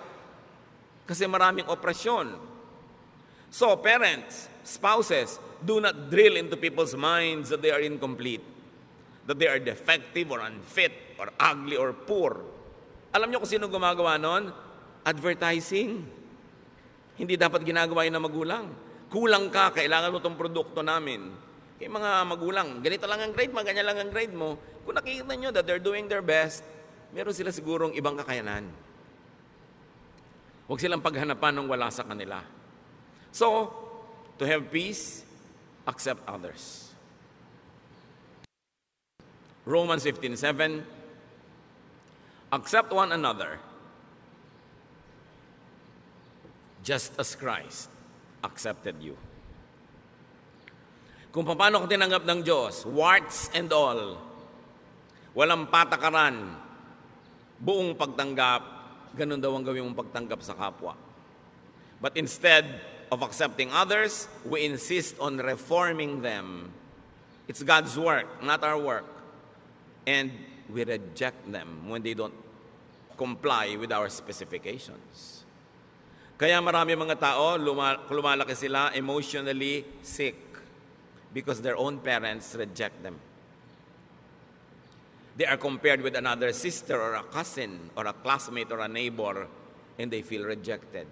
[SPEAKER 1] Kasi maraming opresyon. So, parents, spouses, do not drill into people's minds that they are incomplete, that they are defective or unfit or ugly or poor. Alam niyo kung sino gumagawa nun? Advertising. Hindi dapat ginagawa yun ng magulang. Kulang ka, kailangan mo itong produkto namin. Kaya mga magulang, ganito lang ang grade mo, ganyan lang ang grade mo. Kung nakikita nyo that they're doing their best, meron sila sigurong ibang kakayanan. Huwag silang paghanapan ng wala sa kanila. So, to have peace, accept others. Romans 15:7, accept one another, just as Christ accepted you. Kung paano ko tinanggap ng Diyos, warts and all, walang patakaran, buong pagtanggap, ganun daw ang gawin mong pagtanggap sa kapwa. But instead of accepting others, we insist on reforming them. It's God's work, not our work. And we reject them when they don't comply with our specifications. Kaya marami mga tao, lumalaki sila emotionally sick because their own parents reject them. They are compared with another sister or a cousin or a classmate or a neighbor, and they feel rejected.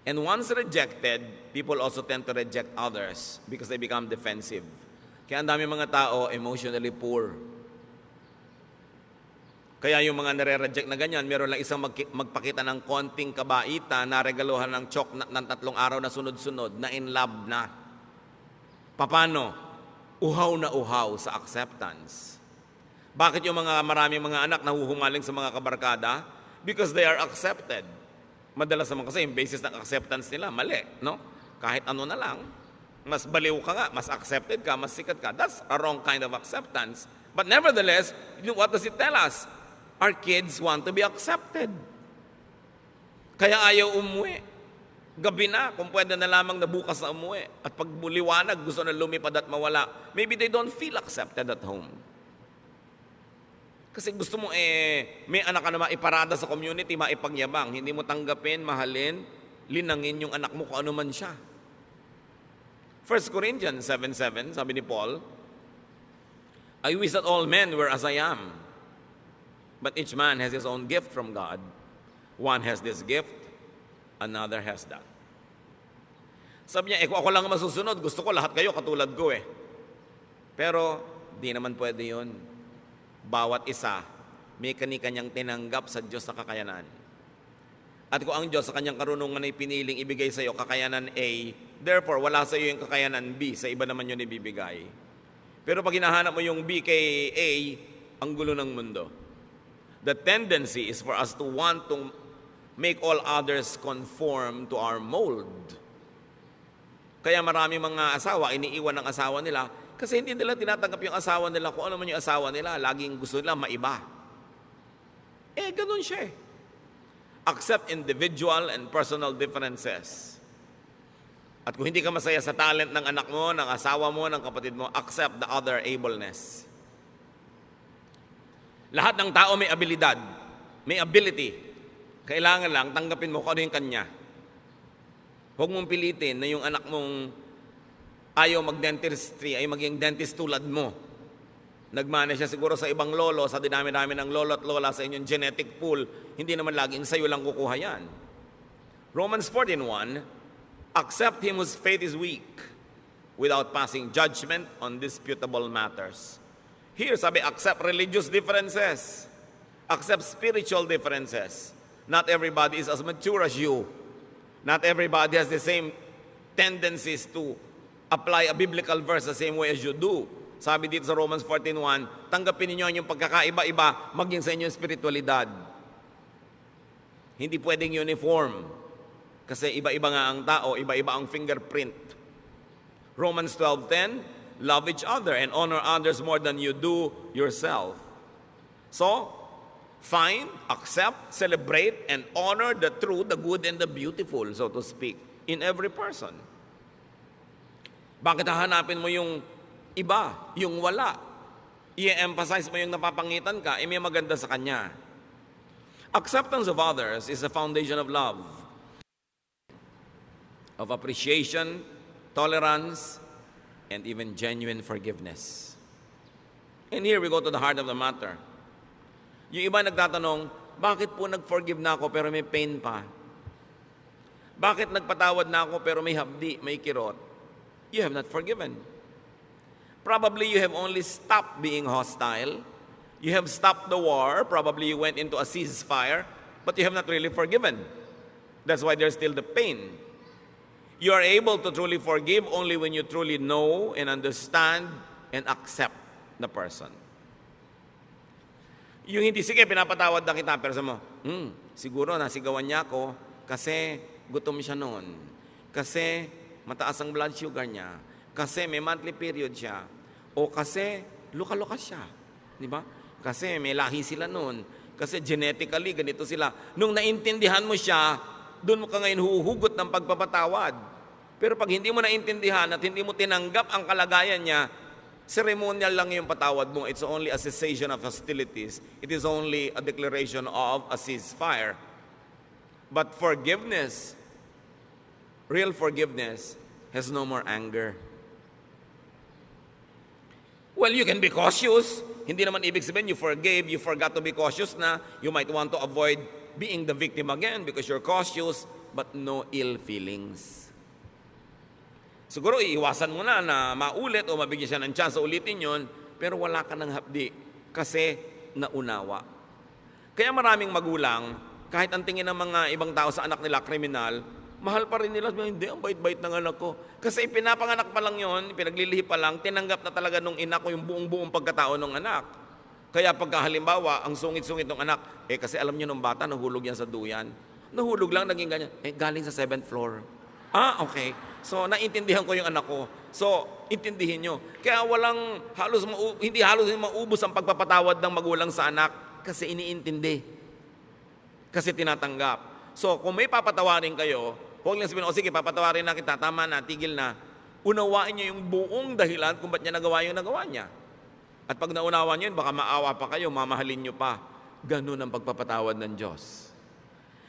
[SPEAKER 1] And once rejected, people also tend to reject others because they become defensive. Kaya ang dami mga tao emotionally poor. Kaya yung mga nare-reject na ganyan, meron lang isang magpakita ng konting kabaita na regaluhan ng choknat ng 3 araw na sunod-sunod, na in love na. Paano? Uhaw na uhaw sa acceptance. Bakit yung maraming mga anak nahuhumaling sa mga kabarkada? Because they are accepted. Madalas naman kasi yung basis ng acceptance nila, mali, no? Kahit ano na lang, mas baliw ka nga, mas accepted ka, mas sikat ka. That's a wrong kind of acceptance. But nevertheless, what does it tell us? Our kids want to be accepted. Kaya ayaw umuwi. Gabi na, kung pwede na lamang na bukas na umuwi. At pag liwanag, gusto na lumipad at mawala. Maybe they don't feel accepted at home. Kasi gusto mo may anak ka na maiparada sa community, maipagyabang. Hindi mo tanggapin, mahalin, linangin yung anak mo kung ano man siya. 1 Corinthians 7:7, sabi ni Paul, I wish that all men were as I am. But each man has his own gift from God. One has this gift, another has that. Sabi niya, kung ako lang masusunod, gusto ko lahat kayo katulad ko Pero, di naman pwede yun. Bawat isa, may kani-kanyang tinanggap sa Diyos na kakayanan. At kung ang Diyos sa kanyang karunungan ay piniling ibigay sa iyo kakayanan A, therefore, wala sa iyo yung kakayanan B, sa iba naman yun ibibigay. Pero pag hinahanap mo yung B kay A, ang gulo ng mundo. The tendency is for us to want to make all others conform to our mold. Kaya marami mga asawa, iniiwan ng asawa nila kasi hindi nila tinatanggap yung asawa nila kung ano man yung asawa nila. Laging gusto nila maiba. Ganun siya Accept individual and personal differences. At kung hindi ka masaya sa talent ng anak mo, ng asawa mo, ng kapatid mo, accept the other ableness. Lahat ng tao may abilidad, may ability. Kailangan lang tanggapin mo kung ano yung kanya. Huwag mong pilitin na yung anak mong ayaw mag-dentistry ay maging dentist tulad mo. Nagmana siya siguro sa ibang lolo, sa dinami-dami ng lolo at lola sa inyong genetic pool, hindi naman laging sa'yo lang kukuha yan. Romans 14:1, accept him whose faith is weak without passing judgment on disputable matters. Here, sabi, accept religious differences. Accept spiritual differences. Not everybody is as mature as you. Not everybody has the same tendencies to apply a biblical verse the same way as you do. Sabi dito sa Romans 14:1, tanggapin niyo yung pagkakaiba-iba maging sa inyong spiritualidad. Hindi pwedeng uniform. Kasi iba-iba nga ang tao, iba-iba ang fingerprint. Romans 12:10, love each other and honor others more than you do yourself. So, find, accept, celebrate, and honor the true, the good, and the beautiful, so to speak, in every person. Bakit hahanapin mo yung iba, yung wala? I-emphasize mo yung napapangitan ka, may maganda sa kanya. Acceptance of others is the foundation of love, of appreciation, tolerance, and even genuine forgiveness. And here we go to the heart of the matter. Yung iba nagtatanong, bakit po nag-forgive na ako pero may pain pa? Bakit nagpatawad na ako pero may hapdi, may kirot? You have not forgiven. Probably you have only stopped being hostile. You have stopped the war. Probably you went into a ceasefire, but you have not really forgiven. That's why there's still the pain. You are able to truly forgive only when you truly know and understand and accept the person. Yung hindi, sige, pinapatawad na kita, pero sa mo, siguro nasigawan niya ako kasi gutom siya noon. Kasi mataas ang blood sugar niya. Kasi may monthly period siya. O kasi luka-luka siya. Di ba? Kasi may lahi sila noon. Kasi genetically, ganito sila. Nung naintindihan mo siya, doon mo ka ngayon huhugot ng pagpapatawad. Pero pag hindi mo naintindihan at hindi mo tinanggap ang kalagayan niya, ceremonial lang yung patawad mo. It's only a cessation of hostilities. It is only a declaration of a ceasefire. But forgiveness, real forgiveness, has no more anger. Well, you can be cautious. Hindi naman ibig sabihin you forgave, you forgot to be cautious na. You might want to avoid being the victim again because you're cautious, but no ill feelings. Siguro iiwasan mo na maulit o mabigyan siya ng chance sa ulitin yon, pero wala ka ng hapdi kasi naunawa. Kaya maraming magulang, kahit ang tingin ng mga ibang tao sa anak nila kriminal, mahal pa rin nila. Hindi, ang bait-bait ng anak ko. Kasi pinapanganak pa lang yon, pinaglilihi pa lang, tinanggap na talaga nung ina ko yung buong pagkatao ng anak. Kaya pagka halimbawa, ang sungit-sungit ng anak, kasi alam niyo nung bata, nahulog yan sa duyan. Nahulog lang, naging ganyan. Galing sa 7th floor. Okay. So, naintindihan ko yung anak ko. So, intindihin nyo. Kaya hindi halos maubos ang pagpapatawad ng magulang sa anak kasi iniintindi. Kasi tinatanggap. So, kung may papatawarin kayo, huwag lang sabihin, sige, papatawarin na kita, tama na, tigil na. Unawain nyo yung buong dahilan kung ba't niya nagawa yung nagawa niya. At pag naunawa nyo yun, baka maawa pa kayo, mamahalin nyo pa. Ganun ang pagpapatawad ng Diyos.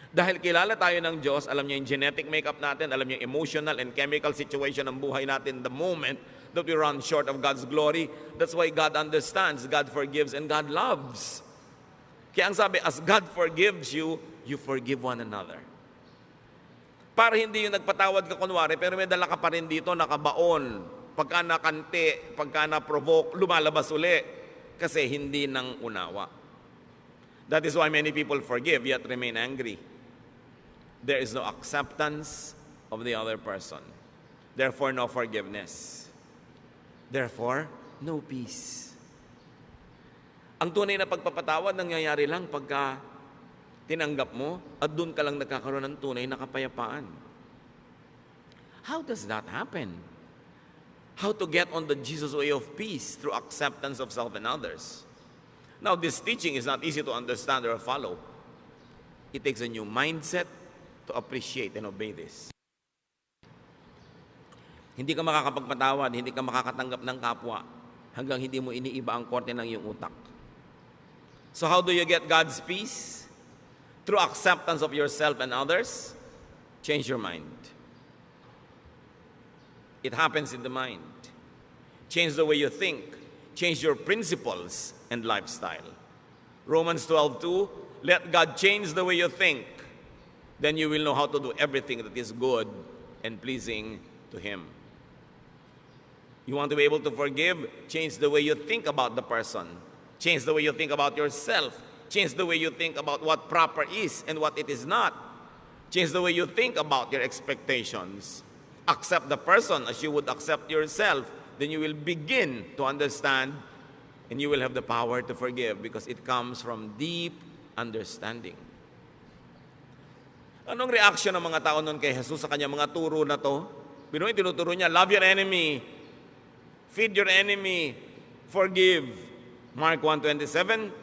[SPEAKER 1] Dahil kilala tayo ng Diyos, alam niya yung genetic makeup natin, alam niya yung emotional and chemical situation ng buhay natin the moment that we run short of God's glory. That's why God understands, God forgives, and God loves. Kaya ang sabi, as God forgives you, you forgive one another. Para hindi yung nagpatawad ka kunwari, pero may dala ka pa rin dito, nakabaon. Pagka nakante, pagka na-provoke, lumalabas uli. Kasi hindi nang unawa. That is why many people forgive yet remain angry. There is no acceptance of the other person. Therefore, no forgiveness. Therefore, no peace. Ang tunay na pagpapatawad nangyayari lang pagka tinanggap mo at doon ka lang nagkakaroon ng tunay na kapayapaan. How does that happen? How to get on the Jesus way of peace through acceptance of self and others. Now, this teaching is not easy to understand or follow. It takes a new mindset to appreciate and obey this. Hindi ka makakapagpatawad, hindi ka makakatanggap ng kapwa hanggang hindi mo iniiba ang korte ng iyong utak. So how do you get God's peace? Through acceptance of yourself and others. Change your mind. It happens in the mind. Change the way you think. Change your principles and lifestyle. Romans 12:2, let God change the way you think. Then you will know how to do everything that is good and pleasing to Him. You want to be able to forgive? Change the way you think about the person. Change the way you think about yourself. Change the way you think about what proper is and what it is not. Change the way you think about your expectations. Accept the person as you would accept yourself. Then you will begin to understand and you will have the power to forgive because it comes from deep understanding. Anong reaction ng mga tao noon kay Jesus sa kanya mga turo na to? Binuhay, tinuturo niya, love your enemy, feed your enemy, forgive. Mark 1:27.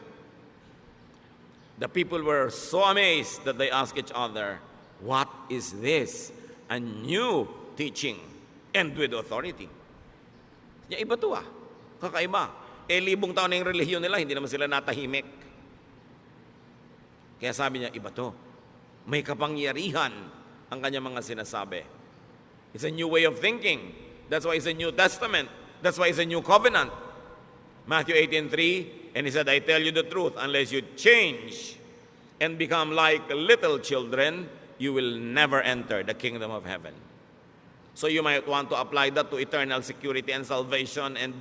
[SPEAKER 1] The people were so amazed that they asked each other, what is this? A new teaching and with authority. Ya, iba to kakaiba. Libong taon na yung relihiyon nila, hindi naman sila natahimik. Kaya sabi niya, iba to. May kapangyarihan ang kanyang mga sinasabi. It's a new way of thinking. That's why it's a New Testament. That's why it's a new covenant. Matthew 18:3, and He said, I tell you the truth, unless you change and become like little children, you will never enter the kingdom of heaven. So you might want to apply that to eternal security and salvation and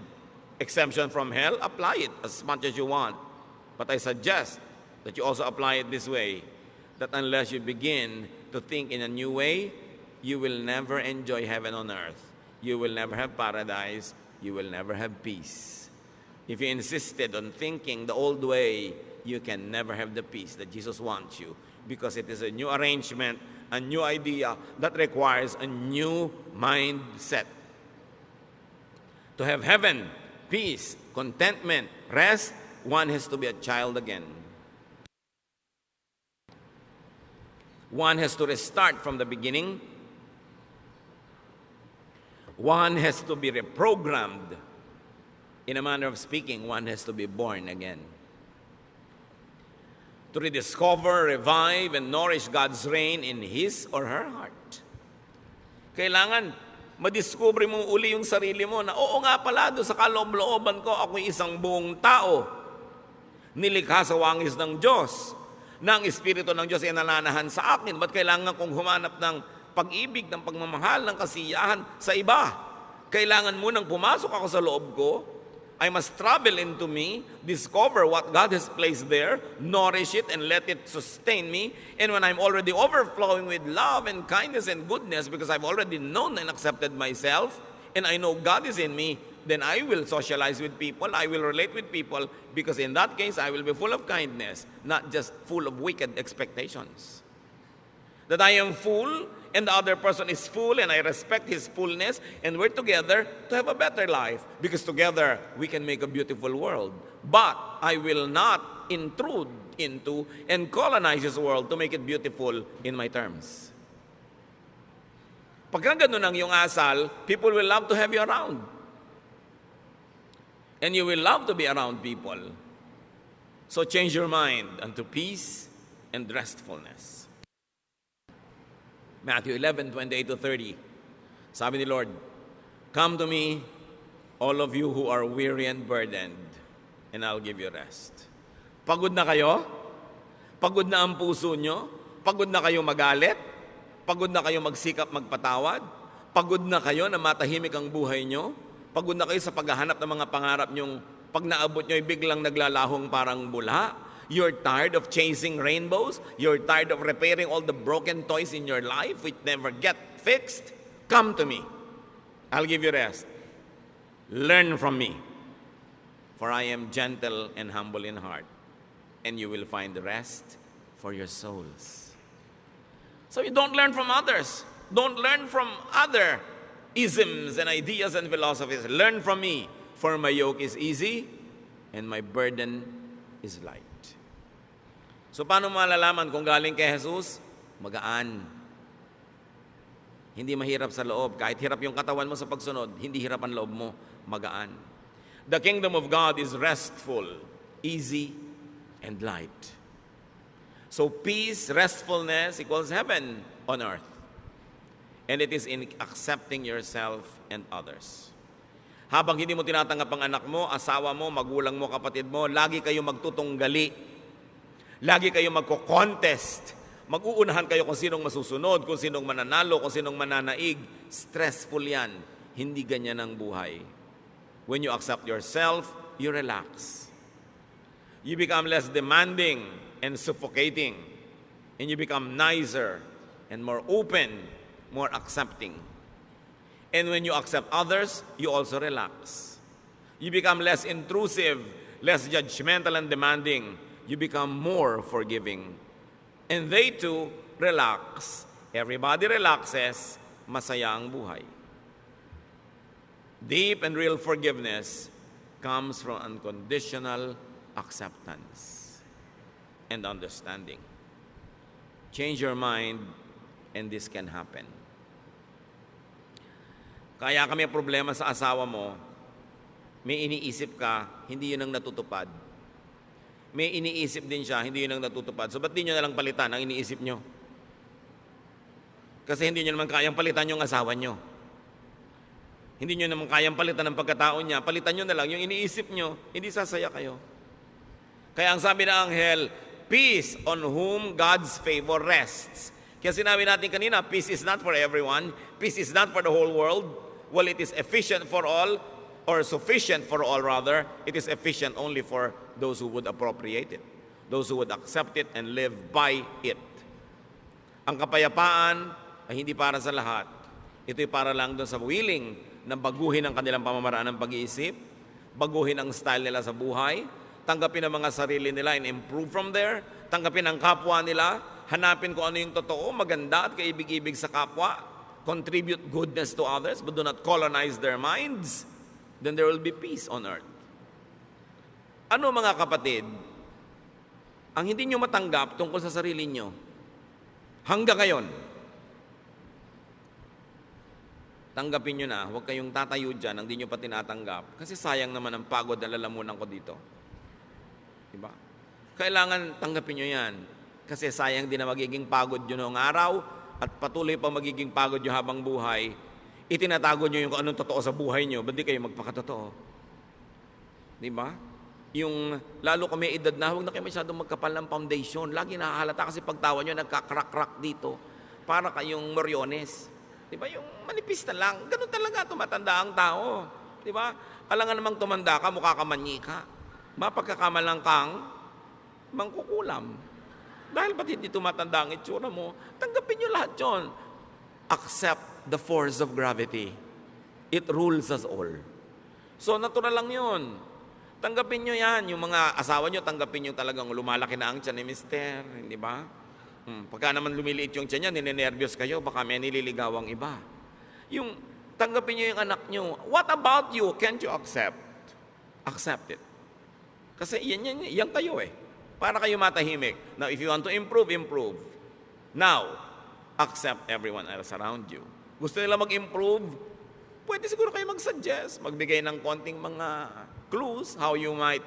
[SPEAKER 1] exemption from hell. Apply it as much as you want. But I suggest that you also apply it this way, that unless you begin to think in a new way, you will never enjoy heaven on earth. You will never have paradise. You will never have peace. If you insisted on thinking the old way, you can never have the peace that Jesus wants you, because it is a new arrangement, a new idea that requires a new mindset. To have heaven, peace, contentment, rest, one has to be a child again. One has to restart from the beginning. One has to be reprogrammed. In a manner of speaking, one has to be born again. To rediscover, revive, and nourish God's reign in his or her heart. Kailangan madiscover mo uli yung sarili mo na, oo nga pala, doon sa kaloob-looban ko, ako'y isang buong tao. Nilikha sa wangis ng Diyos, na ang Espiritu ng Diyos ay nananahan sa akin. Ba't kailangan kong humanap ng pag-ibig, ng pagmamahal, ng kasiyahan sa iba? Kailangan munang pumasok ako sa loob ko. I must travel into me, discover what God has placed there, nourish it, and let it sustain me. And when I'm already overflowing with love and kindness and goodness, because I've already known and accepted myself, and I know God is in me, then I will socialize with people, I will relate with people, because in that case, I will be full of kindness, not just full of wicked expectations. That I am full, and the other person is full, and I respect his fullness, and we're together to have a better life, because together we can make a beautiful world. But I will not intrude into and colonize this world to make it beautiful in my terms. Pagka ganun ang iyong asal, people will love to have you around. And you will love to be around people. So change your mind unto peace and restfulness. Matthew 11:28-30. Sabi ni Lord, "Come to me, all of you who are weary and burdened, and I'll give you rest." Pagod na kayo? Pagod na ang puso nyo? Pagod na kayo magalit? Pagod na kayo magsikap magpatawad? Pagod na kayo na matahimik ang buhay nyo? Pagod na kayo sa paghahanap ng mga pangarap nyong pag naabot nyo ay biglang naglalahong parang bula? You're tired of chasing rainbows? You're tired of repairing all the broken toys in your life which never get fixed? Come to me. I'll give you rest. Learn from me. For I am gentle and humble in heart, and you will find rest for your souls. So you don't learn from others. Don't learn from other isms and ideas and philosophies. Learn from me, for my yoke is easy and my burden is light. So paano malalaman kung galing kay Jesus? Magaan. Hindi mahirap sa loob. Kahit hirap yung katawan mo sa pagsunod, hindi hirap ang loob mo. Magaan. The kingdom of God is restful, easy, and light. So peace, restfulness equals heaven on earth. And it is in accepting yourself and others. Habang hindi mo tinatanggap ang anak mo, asawa mo, magulang mo, kapatid mo, lagi kayo magtutunggali. Lagi kayo magko-contest. Mag-uunahan kayo kung sinong masusunod, kung sinong mananalo, kung sinong mananaig. Stressful yan. Hindi ganyan ang buhay. When you accept yourself, you relax. You become less demanding and suffocating. And you become nicer and more open, more accepting. And when you accept others, you also relax. You become less intrusive, less judgmental and demanding. You become more forgiving. And they too relax. Everybody relaxes, masaya ang buhay. Deep and real forgiveness comes from unconditional acceptance and understanding. Change your mind, and this can happen. Kaya kami problema sa asawa mo, may iniisip ka, hindi yun ang natutupad. May iniisip din siya, hindi yun ang natutupad. So ba't di nyo nalang palitan ang iniisip nyo? Kasi hindi nyo naman kayang palitan yung asawa nyo. Hindi nyo naman kayang palitan ang pagkatao niya. Palitan nyo na lang yung iniisip nyo, hindi sasaya kayo. Kaya ang sabi ng anghel, peace on whom God's favor rests. Kaya sinabi natin kanina, peace is not for everyone. Peace is not for the whole world. Well, it is efficient for all, or sufficient for all rather. It is efficient only for those who would appropriate it, those who would accept it and live by it. Ang kapayapaan ay hindi para sa lahat. Ito'y para lang doon sa willing na baguhin ang kanilang pamamaraan ng pag-iisip, baguhin ang style nila sa buhay, tanggapin ang mga sarili nila and improve from there, tanggapin ang kapwa nila, hanapin kung ano yung totoo, maganda at kaibig-ibig sa kapwa, contribute goodness to others, but do not colonize their minds, then there will be peace on earth. Ano mga kapatid, ang hindi nyo matanggap tungkol sa sarili nyo? Hanggang ngayon, tanggapin nyo na, huwag kayong tatayo dyan, ang di nyo pa tinatanggap. Kasi sayang naman ang pagod na lalamunan ko dito. Diba? Kailangan tanggapin nyo yan. Kasi sayang din na magiging pagod yun noong araw at patuloy pa magiging pagod nyo habang buhay. Itinatago nyo yung kung anong totoo sa buhay nyo, ba't di kayo magpakatotoo? Diba? Yung lalo kung may edad na, huwag na kayo masyadong magkapal ng foundation. Lagi nakahalata kasi pagtawa nyo, nagkakrak-krak dito. Para kayong moryones. Diba? Yung manipis na lang. Ganun talaga tumatanda ang tao. Diba? Alangan namang tumanda ka, mukha ka manyika. Mapagkakamalang kang mangkukulam. Dahil ba't hindi tumatanda ang itsura mo, tanggapin nyo lahat yun. Accept the force of gravity. It rules us all. So, natural lang yun. Tanggapin nyo yan. Yung mga asawa nyo, tanggapin nyo talagang lumalaki na ang tiyan ni mister. Hindi ba? Pagka naman lumiliit yung tiyan niya, ninenervyos kayo, baka may nililigawang iba. Yung tanggapin nyo yung anak nyo. What about you? Can't you accept? Accept it. Kasi yan kayo eh. Para kayo matahimik. Now, if you want to improve, improve. Now, accept everyone else around you. Gusto nila mag-improve? Pwede siguro kayo mag-suggest, magbigay ng konting mga clues how you might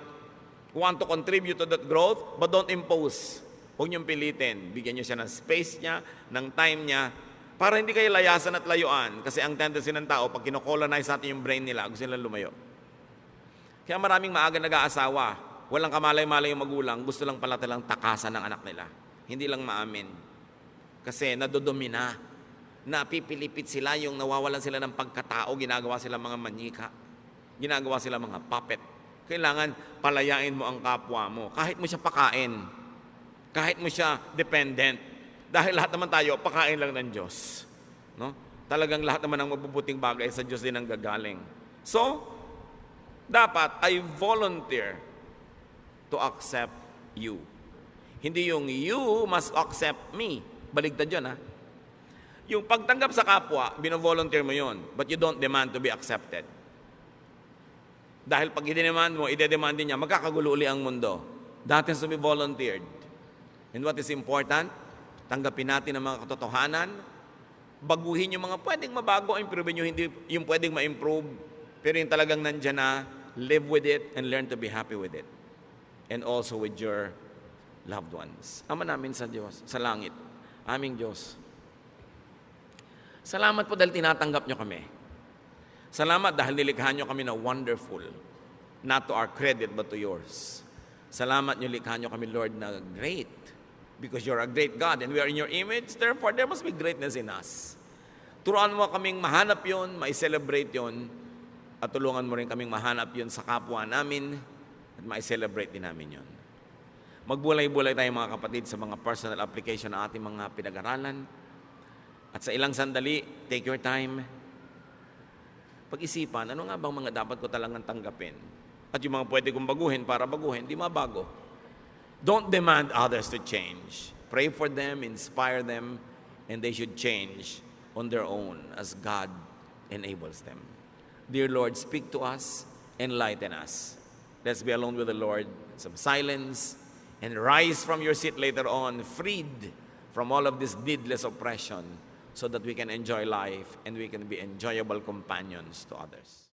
[SPEAKER 1] want to contribute to that growth, but don't impose. Huwag niyong pilitin. Bigyan niyo siya ng space niya, ng time niya, para hindi kayo layasan at layuan. Kasi ang tendency ng tao, pag kinocolonize natin yung brain nila, gusto nilang lumayo. Kaya maraming maaga nag-aasawa. Walang kamalay-malay yung magulang, gusto lang pala talang takasan ng anak nila. Hindi lang maamin. Kasi nadodomina. Napipilipit sila, yung nawawalan sila ng pagkatao, ginagawa sila mga manyika. Ginagawa sila mga puppet. Kailangan palayain mo ang kapwa mo. Kahit mo siya pakain. Kahit mo siya dependent. Dahil lahat naman tayo, pakain lang ng Diyos. No? Talagang lahat naman ng mabubuting bagay sa Diyos din ang gagaling. So, dapat I volunteer to accept you. Hindi yung you must accept me. Baligtad yun, ha? Yung pagtanggap sa kapwa, bino-volunteer mo yun, but you don't demand to be accepted. Dahil pag i-demand mo, i-demand din niya, magkakagulo uli ang mundo. That has to be volunteered. And what is important, tanggapin natin ang mga katotohanan, baguhin yung mga pwedeng mabago, improve nyo, hindi yung pwedeng ma-improve, pero yung talagang nandyan na, live with it and learn to be happy with it. And also with your loved ones. Ama namin sa Diyos, sa langit, aming Diyos. Salamat po dahil tinatanggap nyo kami. Salamat dahil nilikha nyo kami na wonderful. Not to our credit, but to yours. Salamat nyo likha nyo kami, Lord, na great. Because you're a great God and we are in your image. Therefore, there must be greatness in us. Turuan mo kaming mahanap yon, ma-celebrate yon, at tulungan mo rin kaming mahanap yon sa kapwa namin at ma-celebrate din namin yon. Magbulay-bulay tayo mga kapatid sa mga personal application ng ating mga pinag-aralan. At sa ilang sandali, take your time. Pag-isipan, ano nga bang mga dapat ko talagang tanggapin? At yung mga pwede kong baguhin para baguhin, di mabago. Don't demand others to change. Pray for them, inspire them, and they should change on their own as God enables them. Dear Lord, speak to us, enlighten us. Let's be alone with the Lord, some silence, and rise from your seat later on, freed from all of this needless oppression, so that we can enjoy life and we can be enjoyable companions to others.